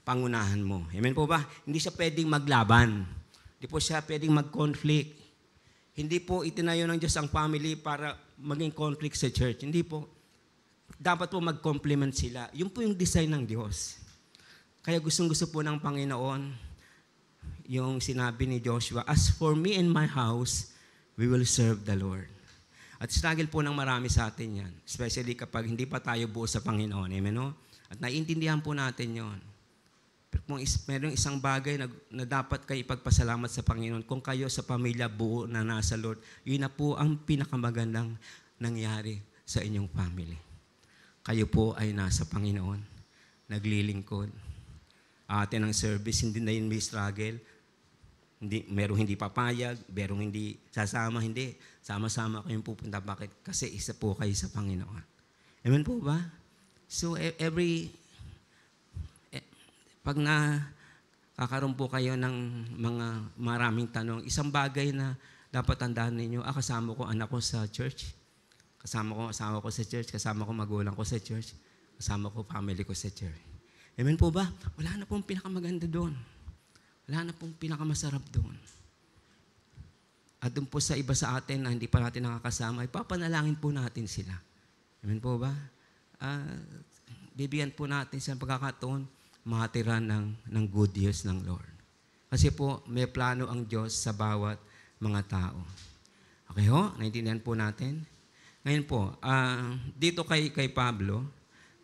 pangunahan mo. Amen po ba? Hindi siya pwedeng maglaban. Hindi po siya pwedeng mag-conflict. Hindi po itinayo ng Diyos ang family para maging conflict sa church. Hindi po. Dapat po mag-complement sila. Yun po yung design ng Diyos. Kaya gustong-gusto po ng Panginoon yung sinabi ni Joshua, as for me and my house, we will serve the Lord. At struggle po ng marami sa atin yan. Especially kapag hindi pa tayo buo sa Panginoon. Amen, no? At naiintindihan po natin yon. Kung merong isang bagay na dapat kayo ipagpasalamat sa Panginoon, kung kayo sa pamilya buo na nasa Lord, yun na po ang pinakamagandang nangyari sa inyong family. Kayo po ay nasa Panginoon, naglilingkod. Atin ang service, hindi na yun may struggle. Merong hindi papayag, merong hindi sasama, hindi. Sama-sama kayong pupunta. Bakit? Kasi isa po kayo sa Panginoon. Amen po ba? So pag nakakaroon po kayo ng mga maraming tanong, isang bagay na dapat tandaan ninyo, kasama ko anak ko sa church, kasama ko sa church, kasama ko magulang ko sa church, kasama ko family ko sa church. Amen po ba? Wala na pong pinakamaganda doon. Wala na pong pinakamasarap doon. At doon po sa iba sa atin na hindi pa natin nakakasama, ipapanalangin po natin sila. Amen po ba? Bibigyan po natin sa pagkakataon makatira ng good years ng Lord. Kasi po, may plano ang Diyos sa bawat mga tao. Okay ho? Naintindihan po natin? Ngayon po, dito kay Pablo,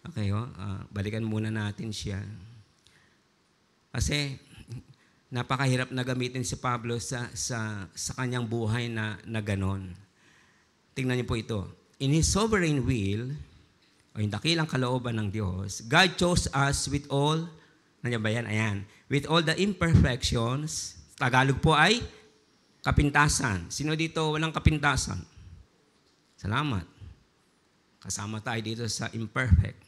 okay ho? Balikan muna natin siya. Kasi, napakahirap na gamitin si Pablo sa kanyang buhay na ganon. Tingnan niyo po ito. In His sovereign will, o yung dakilang kalooban ng Diyos, God chose us with all, nandiyan ba yan? Ayan. With all the imperfections, Tagalog po ay kapintasan. Sino dito walang kapintasan? Salamat. Kasama tayo dito sa imperfect.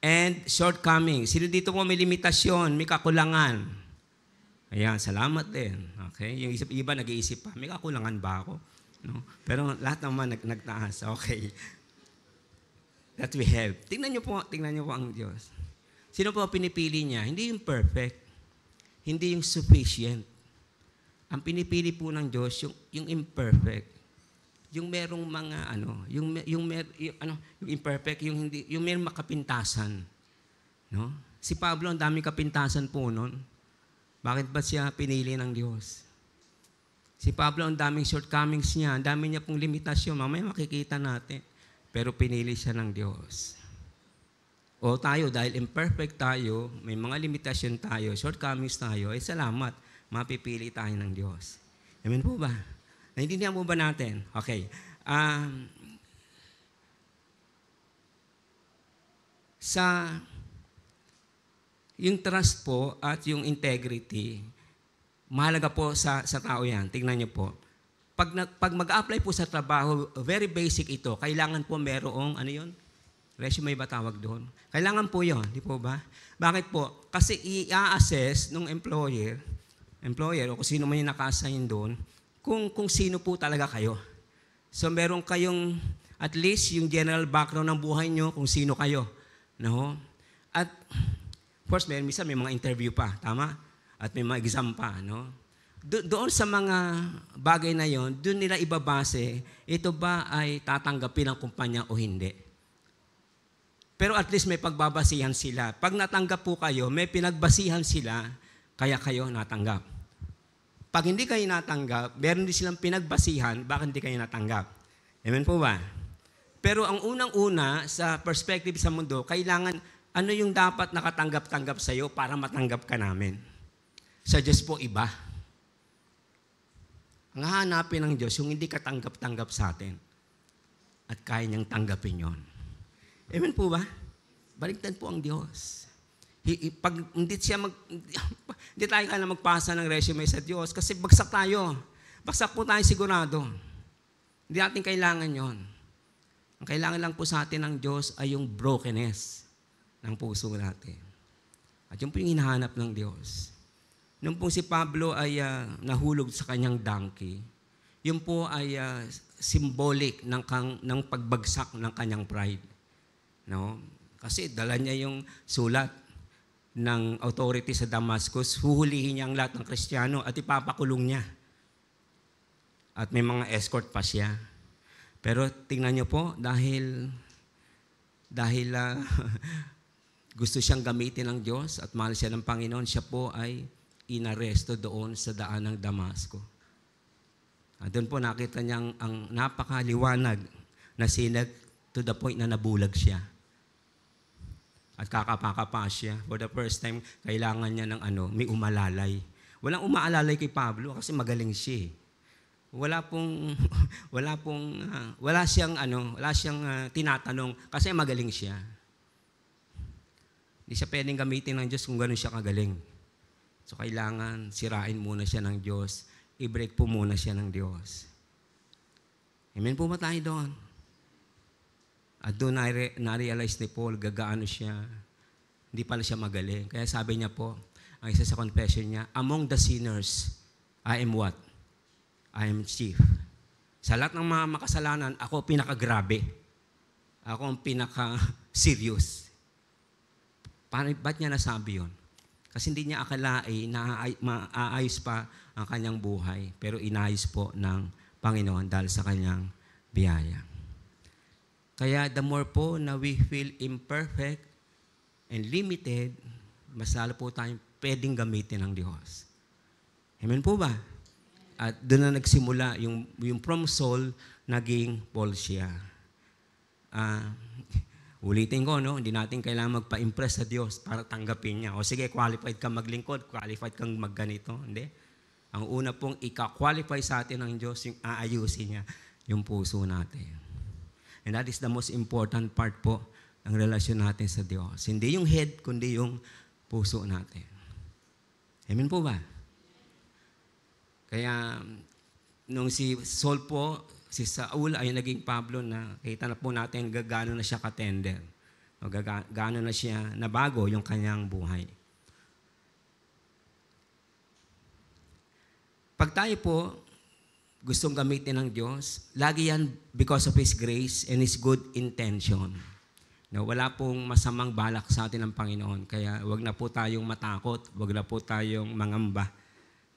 And shortcoming. Sino dito po may limitasyon, may kakulangan? Ayan, salamat din. Okay? Yung iba nag-iisip pa, may kakulangan ba ako? No? Pero lahat naman nagtaas. Okay. That we have. Tingnan niyo po ang Diyos. Sino po pinipili niya? Hindi yung perfect. Hindi yung sufficient. Ang pinipili po ng Diyos, yung imperfect. Yung merong mga yung imperfect, yung merong makapintasan. No? Si Pablo, ang daming kapintasan po noon. Bakit ba siya pinili ng Diyos? Si Pablo, ang daming shortcomings niya, ang dami niya pong limitasyon. Mamaya makikita natin. Pero pinili siya ng Diyos. O tayo, dahil imperfect tayo, may mga limitasyon tayo, shortcomings tayo, salamat, mapipili tayo ng Diyos. Amen po ba? Naintindihan po ba natin? Okay. Yung trust po at yung integrity, mahalaga po sa tao yan. Tingnan niyo po. Pag mag-apply po sa trabaho, very basic ito. Kailangan po merong, resume ba tawag doon? Kailangan po yun, di po ba? Bakit po? Kasi i-assess ng employer o kung sino man yung naka-assign doon, kung sino po talaga kayo. So meron kayong at least yung general background ng buhay nyo, kung sino kayo. No? At of course, minsan may mga interview pa, tama? At may mga exam pa. No? Doon sa mga bagay na yon, doon nila ibabase, ito ba ay tatanggapin ng kumpanya o hindi. Pero at least may pagbabasihan sila. Pag natanggap po kayo, may pinagbasihan sila, kaya kayo natanggap. Pag hindi kayo natanggap, meron din silang pinagbasihan, bakit hindi kayo natanggap. Amen po ba? Pero ang unang-una, sa perspective sa mundo, kailangan, ano yung dapat nakatanggap-tanggap sa'yo para matanggap ka namin? Sa Diyos po, iba. Ang hahanapin ng Diyos, yung hindi katanggap-tanggap sa atin. At kaya niyang tanggapin yon. Amen po ba? Baliktad po ang Diyos. Pag hindi tayo kaya magpasa ng resume sa Diyos kasi bagsak tayo. Bagsak po tayo sigurado. Hindi natin kailangan yon. Ang kailangan lang po sa atin ng Diyos ay yung brokenness ng puso natin. At yun po yung hinahanap ng Diyos. Nung po si Pablo ay nahulog sa kanyang donkey, yun po ay symbolic ng pagbagsak ng kanyang pride. No? Kasi dala niya yung sulat ng authority sa Damascus, huhulihin niya ang lahat ng Kristiyano at ipapakulong niya. At may mga escort pa siya. Pero tingnan niyo po, dahil gusto siyang gamitin ng Diyos at mahal siya ng Panginoon, siya po ay inaresto doon sa daan ng Damasco. At doon po nakita niya ang napakaliwanag na sinag to the point na nabulag siya. At kakapakapa siya. For the first time, kailangan niya ng may umalalay. Walang umaalalay kay Pablo kasi magaling siya. Wala siyang tinatanong kasi magaling siya. Hindi siya pwedeng gamitin ng Diyos kung gano'n siya kagaling. So kailangan sirain muna siya ng Diyos. I-break po muna siya ng Diyos. Amen po ba tayo doon? At doon na-realize ni Paul, gagaano siya. Hindi pala siya magaling. Kaya sabi niya po, ang isa sa confession niya, among the sinners, I am what? I am chief. Sa lahat ng mga makasalanan, ako pinakagrabe. Ako ang pinaka-serious. Ba't niya nasabi yun? Kasi hindi niya akalain na maaayos pa ang kanyang buhay. Pero inayos po ng Panginoon dahil sa kanyang biyaya. Kaya the more po na we feel imperfect and limited, mas lalo po tayong pwedeng gamitin ng Diyos. Amen po ba? At doon na nagsimula yung from Saul, naging Paul siya. Ulitin ko, no? Hindi natin kailangan magpa-impress sa Diyos para tanggapin niya. O sige, qualified kang maglingkod, qualified kang magganito. Hindi. Ang una pong ika-qualify sa atin ng Diyos, yung aayusin niya yung puso natin. And that is the most important part po ng relasyon natin sa Diyos. Hindi yung head, kundi yung puso natin. Amen po ba? Kaya, nung si Saul po, si Saul ay naging Pablo na kita na po natin gaano na siya katender. O gaano na siya nabago yung kanyang buhay. Pag tayo po gustong gamitin ng Diyos, lagi yan because of His grace and His good intention. No, wala pong masamang balak sa atin ng Panginoon. Kaya wag na po tayong matakot, wag na po tayong mangamba.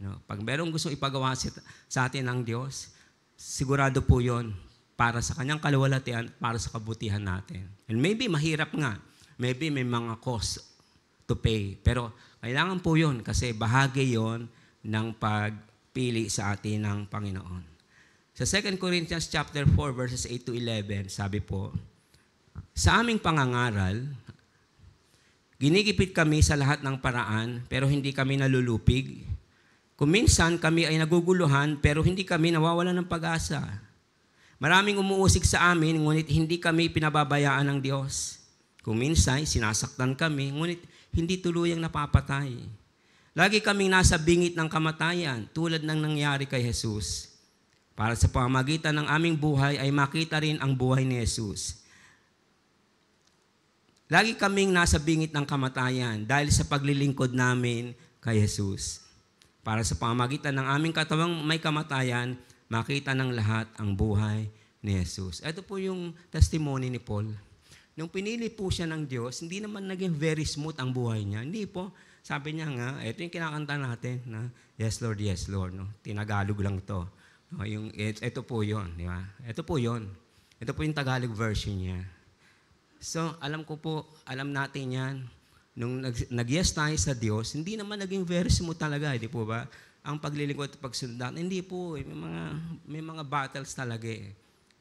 No, pag merong gustong ipagawa sa atin ng Diyos, sigurado po yon para sa Kanyang kaluwalhatian, para sa kabutihan natin. And maybe mahirap nga, maybe may mga cost to pay. Pero kailangan po yon kasi bahagi yon ng pagpili sa atin ng Panginoon. Sa 2 Corinthians chapter 4 verses 8 to 11, sabi po, sa aming pangangaral, ginigipit kami sa lahat ng paraan pero hindi kami nalulupig. Kung minsan kami ay naguguluhan pero hindi kami nawawalan ng pag-asa. Maraming umuusig sa amin ngunit hindi kami pinababayaan ng Diyos. Kung minsan sinasaktan kami ngunit hindi tuluyang napapatay. Lagi kaming nasa bingit ng kamatayan tulad ng nangyari kay Jesus. Para sa pamamagitan ng aming buhay ay makita rin ang buhay ni Jesus. Lagi kaming nasa bingit ng kamatayan dahil sa paglilingkod namin kay Jesus. Para sa pamamagitan ng aming katawang may kamatayan, makita ng lahat ang buhay ni Jesus. Ito po yung testimony ni Paul. Nung pinili po siya ng Diyos, hindi naman naging very smooth ang buhay niya. Hindi po. Sabi niya nga, ito yung kinakanta natin na yes Lord, no? Tinagalog lang to. No, ito po yun, di ba? Ito po yun. Ito po yung Tagalog version niya. So, alam natin yan. Nung nag-yes tayo sa Diyos, hindi naman naging very smooth talaga, di po ba? Ang paglilingkod at pagsunod natin, hindi po. May mga battles talaga eh.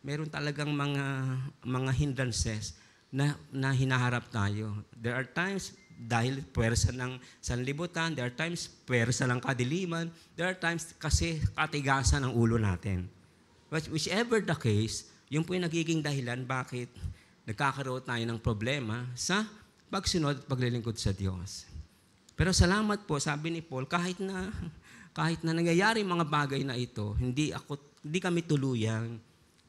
Meron talagang mga hindrances na hinaharap tayo. There are times, dahil puwersa ng sanlibutan, there are times puwersa ng kadiliman, there are times kasi katigasan ng ulo natin. But whichever the case, yun po yung nagiging dahilan bakit nagkakaroon tayo ng problema sa pagsunod at paglilingkod sa Diyos. Pero salamat po, sabi ni Paul, kahit na nangyayari mga bagay na ito, hindi kami tuluyang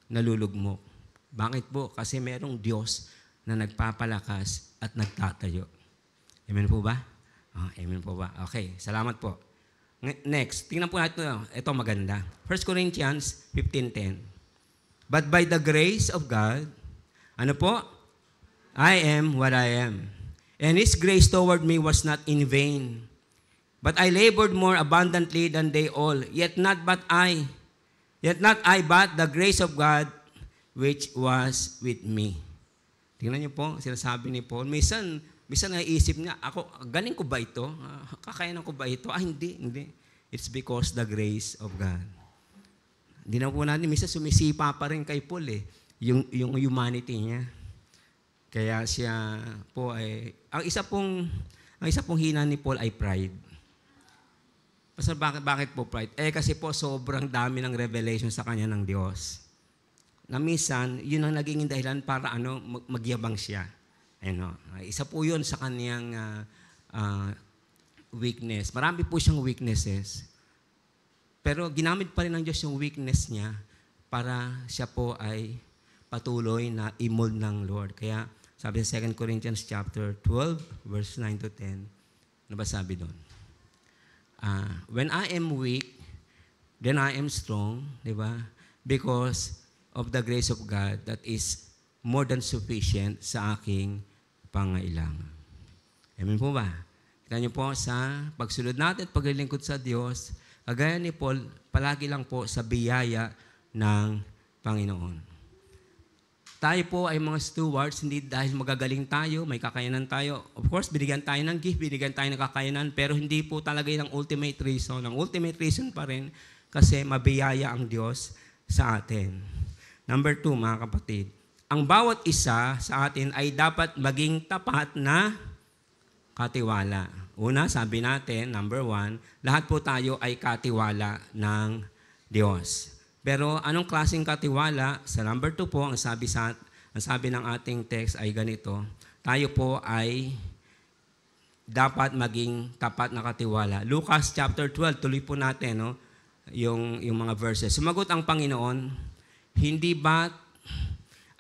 nalulugmok. Bakit po? Kasi merong Diyos na nagpapalakas at nagtatayo. Amen po ba? Amen po ba? Okay, salamat po. Next, tingnan po natin ito maganda. 1 Corinthians 15:10. But by the grace of God, ano po? I am what I am. And His grace toward me was not in vain. But I labored more abundantly than they all. Yet not I, but the grace of God which was with me. Tingnan niyo po, sinasabi ni Paul. Minsan naiisip niya, galing ko ba ito? Kakayanan ko ba ito? Hindi. It's because the grace of God. Hindi na po natin, minsan sumisipa pa rin kay Paul eh. Yung humanity niya. Kaya siya po ay, ang isa pong hina ni Paul ay pride. Pastor, bakit po pride? Kasi po sobrang dami ng revelation sa kanya ng Diyos. Na minsan, yun ang naging dahilan para magyabang siya. Isa po yun sa kanyang weakness. Marami po siyang weaknesses. Pero ginamit pa rin ng Diyos yung weakness niya para siya po ay patuloy na i-mold ng Lord. Kaya sabi sa 2 Corinthians chapter 12, verse 9 to 10, ano ba sabi doon? When I am weak, then I am strong, di ba? Because of the grace of God that is more than sufficient sa aking pangailangan. Amen po ba? Kita niyo po sa pagsunod natin at paglilingkod sa Diyos, kagaya ni Paul, palagi lang po sa biyaya ng Panginoon. Tayo po ay mga stewards, hindi dahil magagaling tayo, may kakayanan tayo. Of course, binigyan tayo ng gift, binigyan tayo ng kakayanan, pero hindi po talaga yung ultimate reason. Ang ultimate reason pa rin kasi mabiyaya ang Diyos sa atin. Number 2, mga kapatid, ang bawat isa sa atin ay dapat maging tapat na katiwala. Una, sabi natin, number 1, lahat po tayo ay katiwala ng Diyos. Pero anong klaseng katiwala? Sa number 2 po, ang sabi ng ating text ay ganito, tayo po ay dapat maging tapat na katiwala. Lucas chapter 12, tuloy po natin yung mga verses. Sumagot ang Panginoon, Hindi ba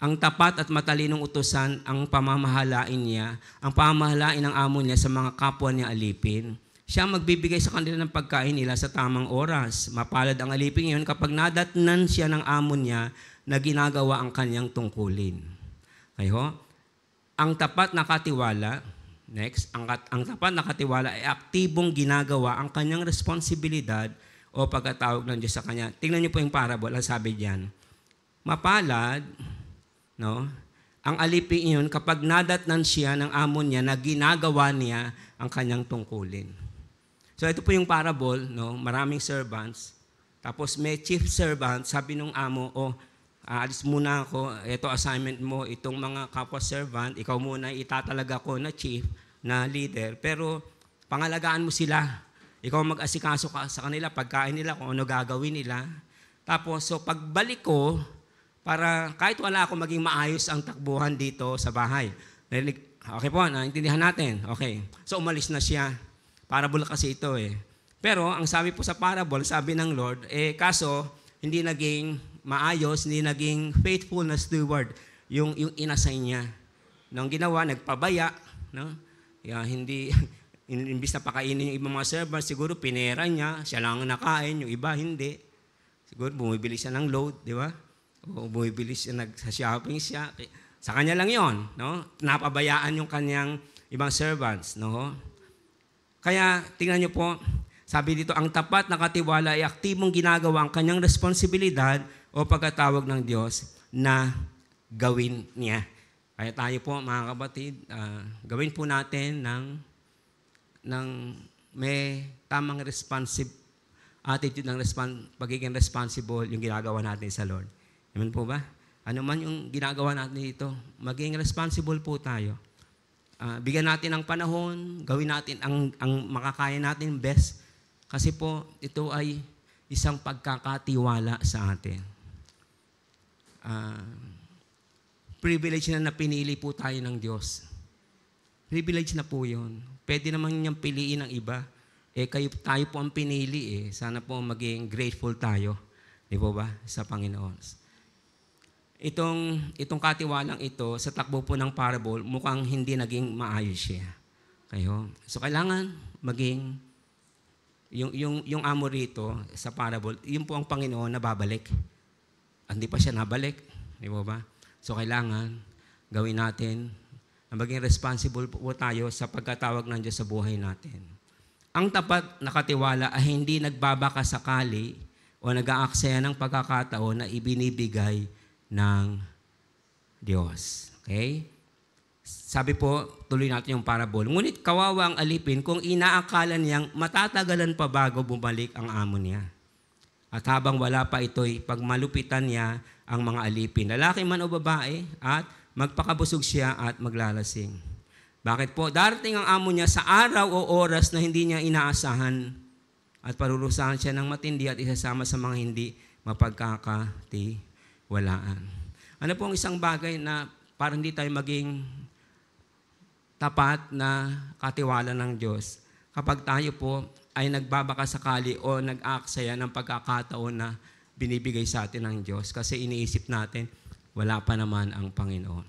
ang tapat at matalinong utusan ang pamamahalain niya, ang pamamahalain ng amo niya sa mga kapwa niya alipin? Siya magbibigay sa kanila ng pagkain nila sa tamang oras. Mapalad ang alipin yun kapag nadatnan siya ng amo niya na ginagawa ang kanyang tungkulin. Kayo? Ang tapat na katiwala, next, ang tapat na katiwala ay aktibong ginagawa ang kanyang responsibilidad o pagkatawag ng Diyos sa kanya. Tingnan niyo po yung parable, ang sabi diyan. Mapalad, no? Ang alipin yun kapag nadatnan siya ng amo niya na ginagawa niya ang kanyang tungkulin. So ito po yung parable, no? Maraming servants. Tapos may chief servant, sabi nung amo, alis muna ako, ito assignment mo, itong mga kapwa servant, ikaw muna itatalaga ko na chief, na leader, pero pangalagaan mo sila. Ikaw mag-asikaso ka sa kanila, pagkain nila, kung ano gagawin nila. Tapos, so pagbalik ko, para kahit wala ako maging maayos ang takbuhan dito sa bahay. Okay po, naintindihan natin. Okay. So umalis na siya. Parable kasi ito eh. Pero ang sabi po sa parable, sabi ng Lord, kaso hindi naging maayos, hindi naging faithful na steward yung inassign niya. Nang ginawa, nagpabaya. No? Hindi, imbis na pakainin yung ibang mga servants, siguro pinera niya, siya lang nakain, yung iba hindi. Siguro bumibili siya ng load, di ba? O bumibili siya, nag-shopping siya. Sa kanya lang yon, no? Napabayaan yung kanyang ibang servants, no? Kaya, tingnan niyo po, sabi dito, ang tapat na katiwala ay aktibong ginagawa ang kanyang responsibilidad o pagkatawag ng Diyos na gawin niya. Kaya tayo po, mga kapatid, gawin po natin ng may tamang attitude ng pagiging responsible yung ginagawa natin sa Lord. Amen po ba? Ano man yung ginagawa natin dito, maging responsible po tayo. Bigyan natin ng panahon, gawin natin ang makakaya natin best. Kasi po, ito ay isang pagkakatiwala sa atin. Privilege na pinili po tayo ng Diyos. Privilege na po yun. Pwede naman niyang piliin ng iba. Tayo po ang pinili. Sana po maging grateful tayo. Di po ba? Sa Panginoon. Itong katiwalang ito, sa takbo po ng parable, mukhang hindi naging maayos siya. So kailangan maging, yung amo rito sa parable, yun po ang Panginoon na babalik. Hindi pa siya nabalik. Di po ba? So kailangan gawin natin na maging responsible po tayo sa pagkatawag ng Diyos sa buhay natin. Ang tapat na katiwala ay hindi nagbabakasakali o nag-aaksaya ng pagkakataon na ibinibigay ng Diyos. Okay? Sabi po, tuloy natin yung parable. Ngunit kawawa ang alipin kung inaakala niyang matatagalan pa bago bumalik ang amo niya. At habang wala pa ito'y pagmalupitan niya ang mga alipin, lalaki man o babae, at magpakabusog siya at maglalasing. Bakit po? Darating ang amo niya sa araw o oras na hindi niya inaasahan at parurusahan siya ng matindi at isasama sa mga hindi mapagkakatiwalaan. Ano po ang isang bagay na parang hindi tayo maging tapat na katiwala ng Diyos kapag tayo po ay nagbabakasakali o nag-aaksaya ng pagkakataon na binibigay sa atin ng Diyos kasi iniisip natin, wala pa naman ang Panginoon.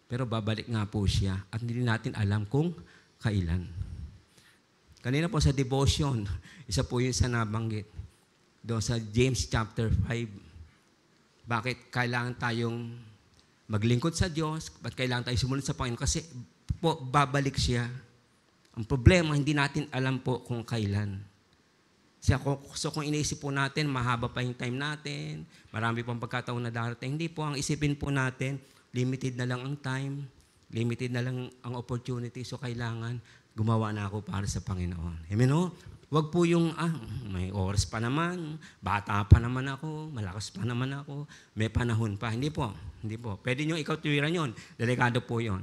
Pero babalik nga po siya at hindi natin alam kung kailan. Kanina po sa devotion, isa po yun sa nabanggit. Doon sa James chapter 5. Bakit kailangan tayong maglingkod sa Diyos? Ba't kailangan tayong sumunod sa Panginoon? Kasi po, babalik siya. Ang problema, hindi natin alam po kung kailan. So kung iniisip po natin, mahaba pa yung time natin, marami pang pagkataon na darating, hindi po, ang isipin po natin, limited na lang ang time, limited na lang ang opportunity, so kailangan gumawa na ako para sa Panginoon. Amen o? Huwag po yung, may oras pa naman, bata pa naman ako, malakas pa naman ako, may panahon pa. Hindi po, hindi po. Pwede nyo ikaw tuwiran yun, delikado po yun.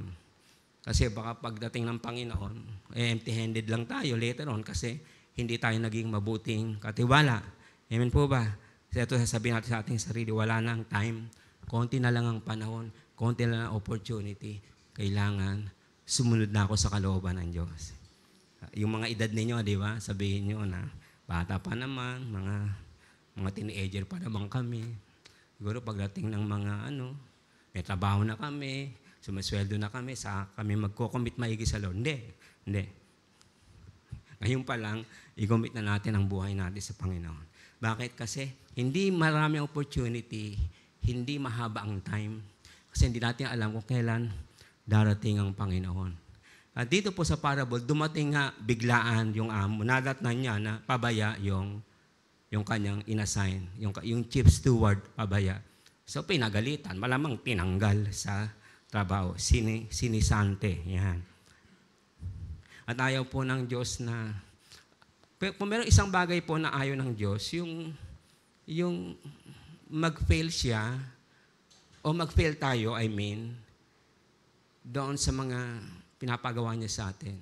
Kasi baka pagdating ng Panginoon, empty-handed lang tayo later on kasi hindi tayo naging mabuting katiwala. Amen po ba? Kasi ito sasabihin natin sa ating sarili, wala nang time, konti na lang ang panahon, konti na lang ang opportunity. Kailangan sumunod na ako sa kalooban ng Diyos. Yung mga edad ninyo, di ba? Sabihin nyo na, bata pa naman, mga teenager pa naman kami. Siguro pagdating ng mga may trabaho na kami, sumasweldo na kami, sa kami magko-commit maigi sa Lord. Hindi. Ngayon pa lang, i-commit na natin ang buhay natin sa Panginoon. Bakit? Kasi hindi marami ang opportunity, hindi mahaba ang time. Kasi hindi natin alam kung kailan darating ang Panginoon. At dito po sa parable, dumating nga biglaan yung amo. Nadatnan niya na pabaya yung kanyang inassign. Yung chief steward, pabaya. So pinagalitan, malamang tinanggal sa trabaho. Sinisante. Yan. At ayaw po ng Diyos na, kung meron isang bagay po na ayaw ng Diyos, yung mag-fail siya, o mag-fail tayo, doon sa mga pinapagawa niya sa atin.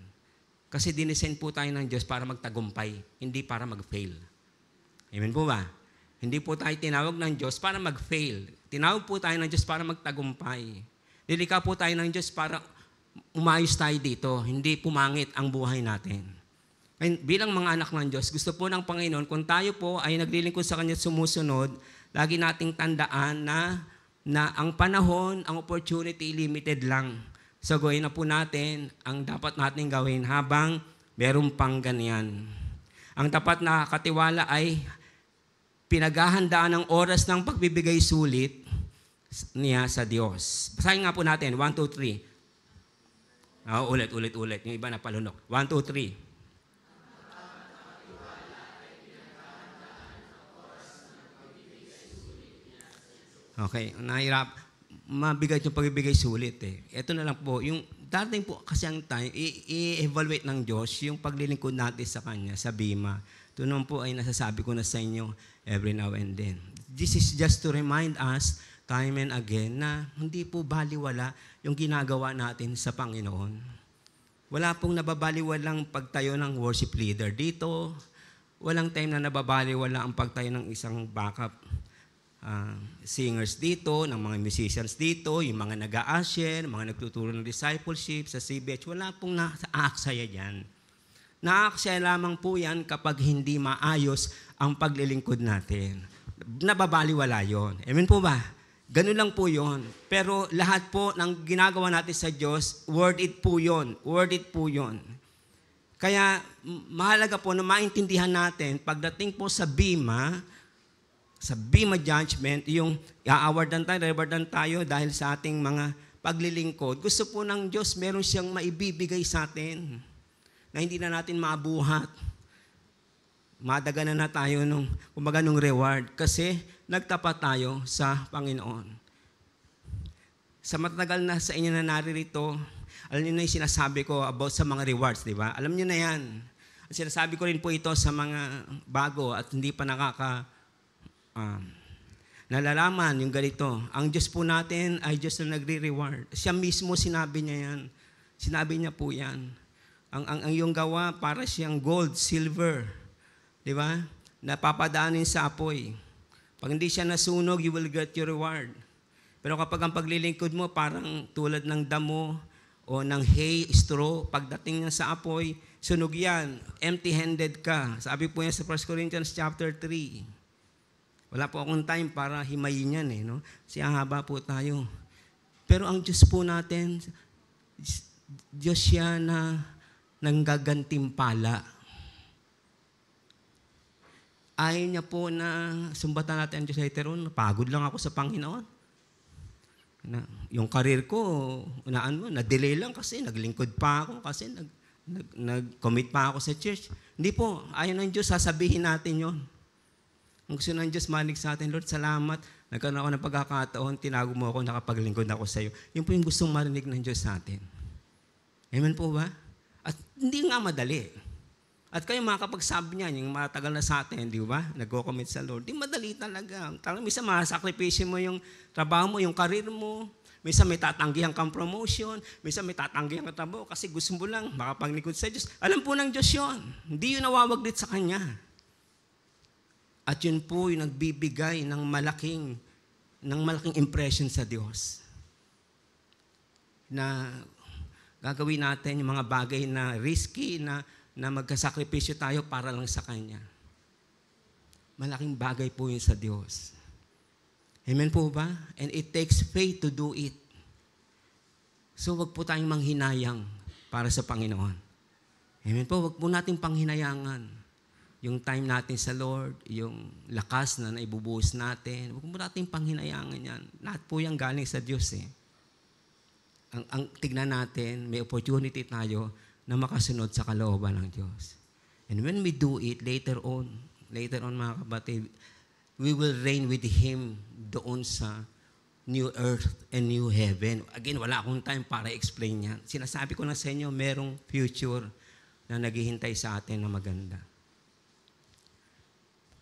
Kasi dinesign po tayo ng Diyos para magtagumpay, hindi para mag-fail. Amen po ba? Hindi po tayo tinawag ng Diyos para mag-fail. Tinawag po tayo ng Diyos para magtagumpay. Nilikha po tayo ng Diyos para umayos tayo dito, hindi pumangit ang buhay natin. And bilang mga anak ng Diyos, gusto po ng Panginoon, kung tayo po ay naglilingkod sa Kanya at sumusunod, lagi nating tandaan na ang panahon, ang opportunity, limited lang. So gawin na po natin ang dapat natin gawin habang meron pang ganyan. Ang dapat na katiwala ay pinaghahandaan ng oras ng pagbibigay sulit niya sa Diyos. Basahin nga po natin, 1, 2, 3. Ulit. Yung iba na palunok. 1, 2, 3. Okay, nahirap. Mabigat yung pagbibigay sulit eh. Ito na lang po, yung dating po kasi ang time, i-evaluate ng Diyos yung paglilingkod natin sa Kanya, sa Bima. Ito naman po ay nasasabi ko na sa inyo every now and then. This is just to remind us time and again na hindi po baliwala yung ginagawa natin sa Panginoon. Wala pong nababaliwalang pagtayo ng worship leader dito. Walang time na nababaliwala ang pagtayo ng isang backup singers dito, ng mga musicians dito, yung mga nag-a-usher, mga nagtuturo ng discipleship sa CBH, wala pong naaaksaya dyan. Naaaksaya lamang po yan kapag hindi maayos ang paglilingkod natin. Nababaliwala yon. Amen po ba? Ganun lang po yon. Pero lahat po ng ginagawa natin sa Diyos, worth it po yon. Worth it po yon. Kaya mahalaga po na maintindihan natin, pagdating po sa Bima judgment, yung i-awardan tayo, rewardan tayo dahil sa ating mga paglilingkod. Gusto po ng Diyos, meron siyang maibibigay sa atin na hindi na natin mabuhat. Madaganan na tayo nung reward kasi nagtapat tayo sa Panginoon. Sa matagal na sa inyo na naririto, alam niyo na yung sinasabi ko about sa mga rewards, di ba? Alam niyo na yan. Sinasabi ko rin po ito sa mga bago at hindi pa nalalaman yung ganito. Ang Diyos po natin ay Diyos na nagre-reward. Siya mismo sinabi niya yan. Sinabi niya po yan. Ang iyong gawa para siyang gold, silver. Di ba? Napapadaanin sa apoy. Pag hindi siya nasunog, you will get your reward. Pero kapag ang paglilingkod mo parang tulad ng damo o ng hay, straw, pagdating niya sa apoy, sunog yan. Empty-handed ka. Sabi po niya sa 1 Corinthians chapter 3. Wala po akong time para himayin yan eh. No? Kasi haba po tayo. Pero ang Diyos po natin, Diyos siya na nanggagantimpala. Ayaw niya po na sumbatan natin ang Diyos ay teron. Pagod lang ako sa Panginoon. Yung karir ko, na-delay lang kasi naglingkod pa ako kasi nag-commit pa ako sa church. Hindi po, ayaw ng Diyos, sasabihin natin yon. Ang gusto ng Diyos manig sa atin, Lord, salamat. Nagkaroon ako ng pagkakataon, tinago mo ako, nakapaglingkod ako sa iyo. Yun po yung gustong marinig ng Diyos sa atin. Amen po ba? At hindi nga madali. At kayo makakapagsabi niyan, yung matagal na sa atin, di ba? Nagko-commit sa Lord. Di madali talaga. Talagang minsan masakripisyo mo yung trabaho mo, yung karir mo. Minsan may tatanggihan kang promotion. Minsan may tatanggihan kang trabaho kasi gusto mo lang makapaglingkod sa Diyos. Alam po ng Diyos yun. Hindi yun nawawaglit sa Kanya. At yun po yung nagbibigay ng malaking impression sa Diyos. Na gagawin natin yung mga bagay na risky, na magkasakripisyo tayo para lang sa Kanya. Malaking bagay po yun sa Diyos. Amen po ba? And it takes faith to do it. So wag po tayong manghinayang para sa Panginoon. Amen po, wag po natin panghinayangan yung time natin sa Lord, yung lakas na naibubuhos natin. Wag po natin panghinayangan yan. Lahat po yan galing sa Diyos eh. Ang tignan natin, may opportunity tayo na makasunod sa kalooban ng Diyos. And when we do it, later on mga kapatid, we will reign with Him doon sa new earth and new heaven. Again, wala akong time para explain yan. Sinasabi ko na sa inyo, merong future na naghihintay sa atin na maganda.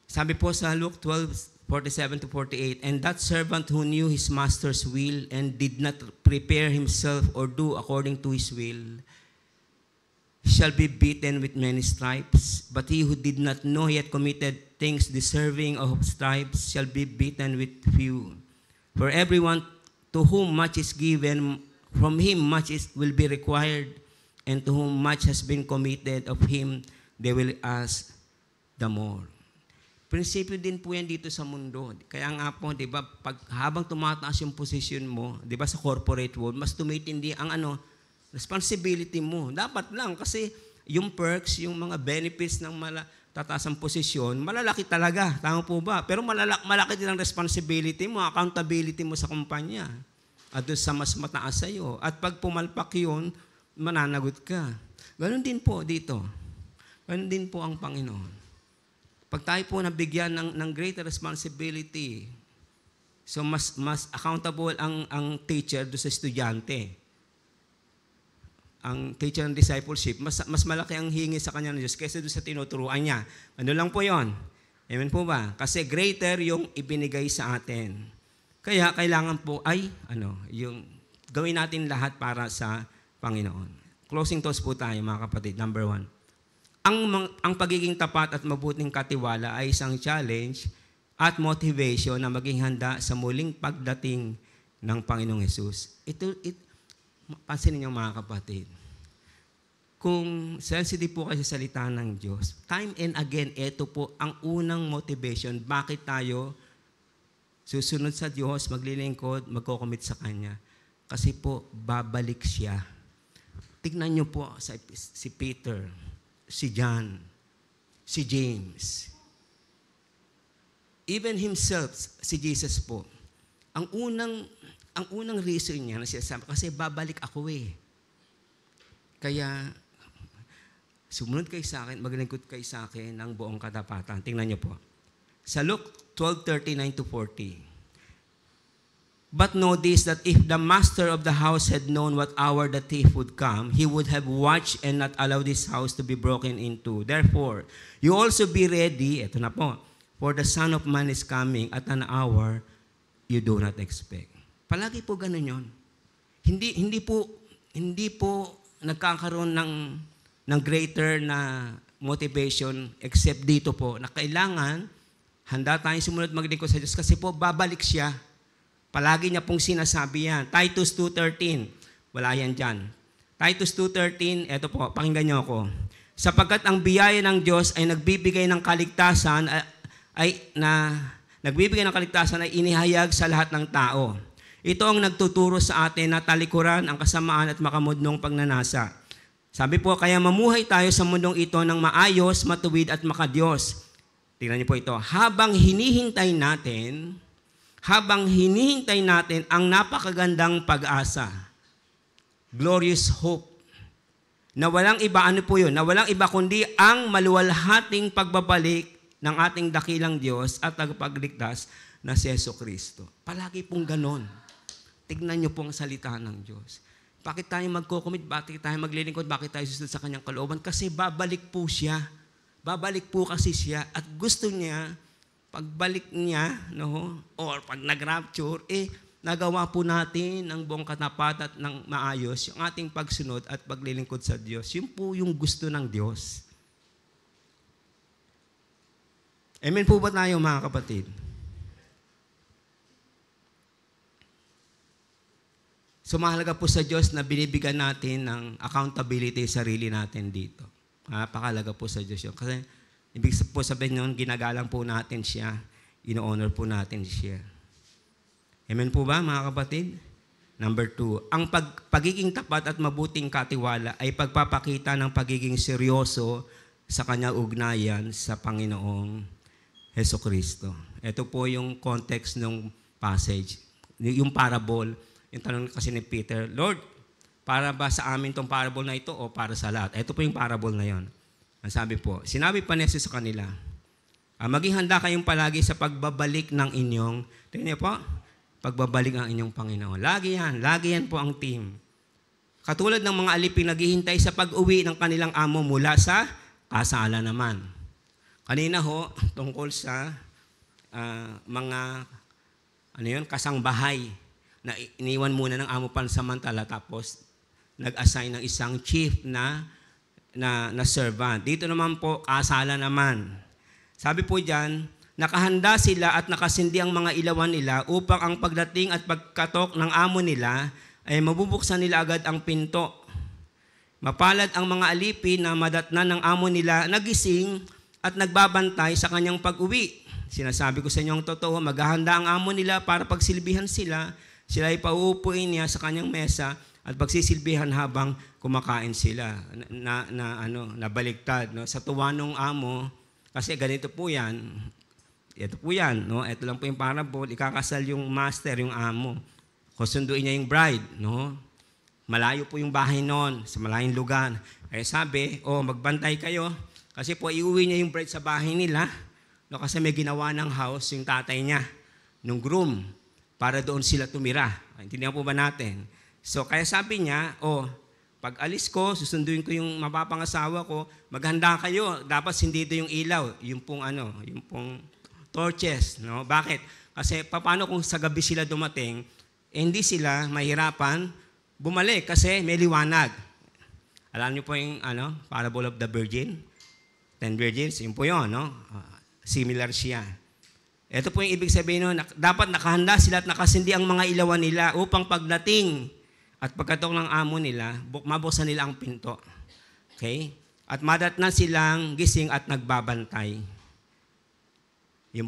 Sabi po sa Luke 12:47-48, and that servant who knew his master's will and did not prepare himself or do according to his will shall be beaten with many stripes. But he who did not know he had committed things deserving of stripes shall be beaten with few. For everyone to whom much is given, from him much will be required, and to whom much has been committed, of him they will ask the more. Prinsipyo din po yan dito sa mundo. Kaya nga po, di ba, habang tumataas yung posisyon mo, di ba, sa corporate world, mas tumitindi ang responsibility mo. Dapat lang, kasi yung perks, yung mga benefits ng tataas ang posisyon, malalaki talaga. Tama po ba? Pero malaki din ang responsibility mo, accountability mo sa kumpanya. At doon sa mas mataas sa'yo. At pag pumalpak yun, mananagot ka. Ganon din po dito. Ganon din po ang Panginoon. Pag tayo po nabigyan ng greater responsibility, so mas accountable ang teacher do sa estudyante. Ang teacher ng discipleship, mas malaki ang hingi sa kanya ng Diyos kaysa doon sa tinuturuan niya. Ano lang po yon? Amen po ba? Kasi greater yung ibinigay sa atin. Kaya kailangan po yung gawin natin lahat para sa Panginoon. Closing thoughts po tayo mga kapatid. Number 1. Ang pagiging tapat at mabuting katiwala ay isang challenge at motivation na maging handa sa muling pagdating ng Panginoong Hesus. Pansinin niyo mga kapatid, kung sensitive po kayo sa salita ng Diyos, time and again, ito po ang unang motivation. Bakit tayo susunod sa Diyos, maglilingkod, magkocommit sa Kanya? Kasi po, babalik siya. Tignan niyo po si Peter, si John, si James. Even himself, si Jesus po. Ang unang reason niya na sinasabi, kasi babalik ako eh. Kaya, sumunod kayo sa akin, maglingkod kayo sa akin ng buong katapatan. Tingnan niyo po. Sa Luke 12:39-40, but know this, that if the master of the house had known what hour the thief would come, he would have watched and not allowed this house to be broken into. Therefore, you also be ready, eto na po, for the Son of Man is coming at an hour you do not expect. Palagi po ganun yun. Hindi po nagkakaroon ng greater na motivation except dito po, na kailangan handa tayong sumunod maglingkod sa Diyos kasi po babalik siya. Palagi niya pong sinasabi yan. Titus 2:13. Wala yan dyan. Titus 2:13, eto po, pakinggan niyo ako. Sapagkat ang biyaya ng Diyos ay nagbibigay ng kaligtasan ay inihayag sa lahat ng tao. Ito ang nagtuturo sa atin na talikuran ang kasamaan at makamudnong pagnanasa. Sabi po, kaya mamuhay tayo sa mundong ito ng maayos, matuwid at makadiyos. Tingnan niyo po ito. Habang hinihintay natin ang napakagandang pag-asa, glorious hope, na walang iba, na walang iba kundi ang maluwalhating pagbabalik ng ating dakilang Diyos at tagapagligtas na si Jesucristo. Palagi pong ganon. Tignan niyo po ang salita ng Diyos. Bakit tayo magko-commit? Bakit tayo maglilingkod? Bakit tayo susunod sa Kanyang kalooban? Kasi babalik po siya. Babalik po kasi siya at gusto niya, pagbalik niya, or pag nag-rapture, nagawa po natin ng buong katapat at ng maayos yung ating pagsunod at paglilingkod sa Diyos. Yun po yung gusto ng Diyos. Amen po ba tayo mga kapatid? So mahalaga po sa Diyos na binibigyan natin ng accountability sa sarili natin dito. Napakalaga po sa Diyos yun. Kasi ibig po sabihin yun, ginagalang po natin siya, ino-honor po natin siya. Amen po ba, mga kapatid? Number 2, ang pagiging tapat at mabuting katiwala ay pagpapakita ng pagiging seryoso sa kanyang ugnayan sa Panginoong Hesukristo. Ito po yung context ng passage. Yung parable, yung tanong kasi ni Peter, Lord, para ba sa amin tong parable na ito o para sa lahat? Ito po yung parable na yon. Ang sabi po, sinabi pa ni Jesus sa kanila, maging handa kayong palagi sa pagbabalik ng inyong, tingnan niyo po, pagbabalik ng inyong Panginoon. Lagi yan po ang team. Katulad ng mga aliping naghihintay sa pag-uwi ng kanilang amo mula sa kasala naman. Kanina ho, tungkol sa mga kasangbahay na iniwan muna ng amo pansamantala tapos nag-assign ng isang chief na servant. Dito naman po, kasala naman. Sabi po diyan, nakahanda sila at nakasindi ang mga ilawan nila upang ang pagdating at pagkatok ng amo nila ay mabubuksan nila agad ang pinto. Mapalad ang mga alipin na madatnan ng amo nila nagising at nagbabantay sa kanyang pag-uwi. Sinasabi ko sa inyo ang totoo, maghahanda ang amo nila para pagsilbihan sila. Sila ay pauupuin niya sa kanyang mesa at pagsisilbihan habang kumakain sila. Nabaligtad. No? Sa tuwa ng amo, kasi ganito po yan. Ito po yan. No? Ito lang po yung parable. Ikakasal yung master, yung amo. Kusunduin niya yung bride. No? Malayo po yung bahay noon, sa malayong lugar. Sabi, magbantay kayo. Kasi po, iuwi niya yung bride sa bahay nila. No, kasi may ginawa ng house yung tatay niya, nung groom, para doon sila tumira. Intindihan po ba natin? So, kaya sabi niya, pag alis ko, susunduin ko yung mapapangasawa ko, maghanda kayo. Dapat hindi ito yung ilaw, yung pong torches. No? Bakit? Kasi paano kung sa gabi sila dumating, hindi sila mahirapan bumalik kasi may liwanag. Alam niyo po yung parable of the virgin? 10 virgins, yun po yun, no? Similar siya. Ito po yung ibig sabihin nun, dapat nakahanda sila at nakasindi ang mga ilawan nila upang pagdating at pagkatok ng amo nila, mabuksan nila ang pinto. Okay? At madatnan silang gising at nagbabantay. Yun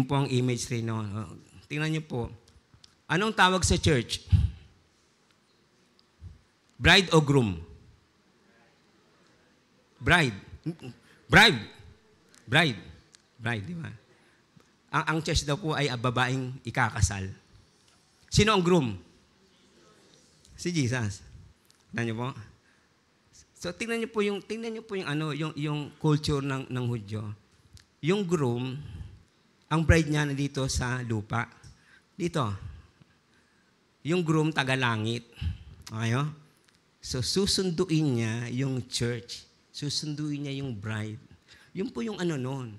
po ang image rin. No? Tingnan niyo po. Anong tawag sa church? Bride o groom? Bride. Bride, di ba? Ang church daw po ay babaeng ikakasal. Sino ang groom? Si Jesus. Tingnan niyo po. So tingnan niyo po yung culture ng Hudyo. Yung groom, ang bride niya nandito sa lupa. Dito. Yung groom taga-langit. Okay? So susunduin niya yung church. Susunduin niya yung bride. Yun po yung noon.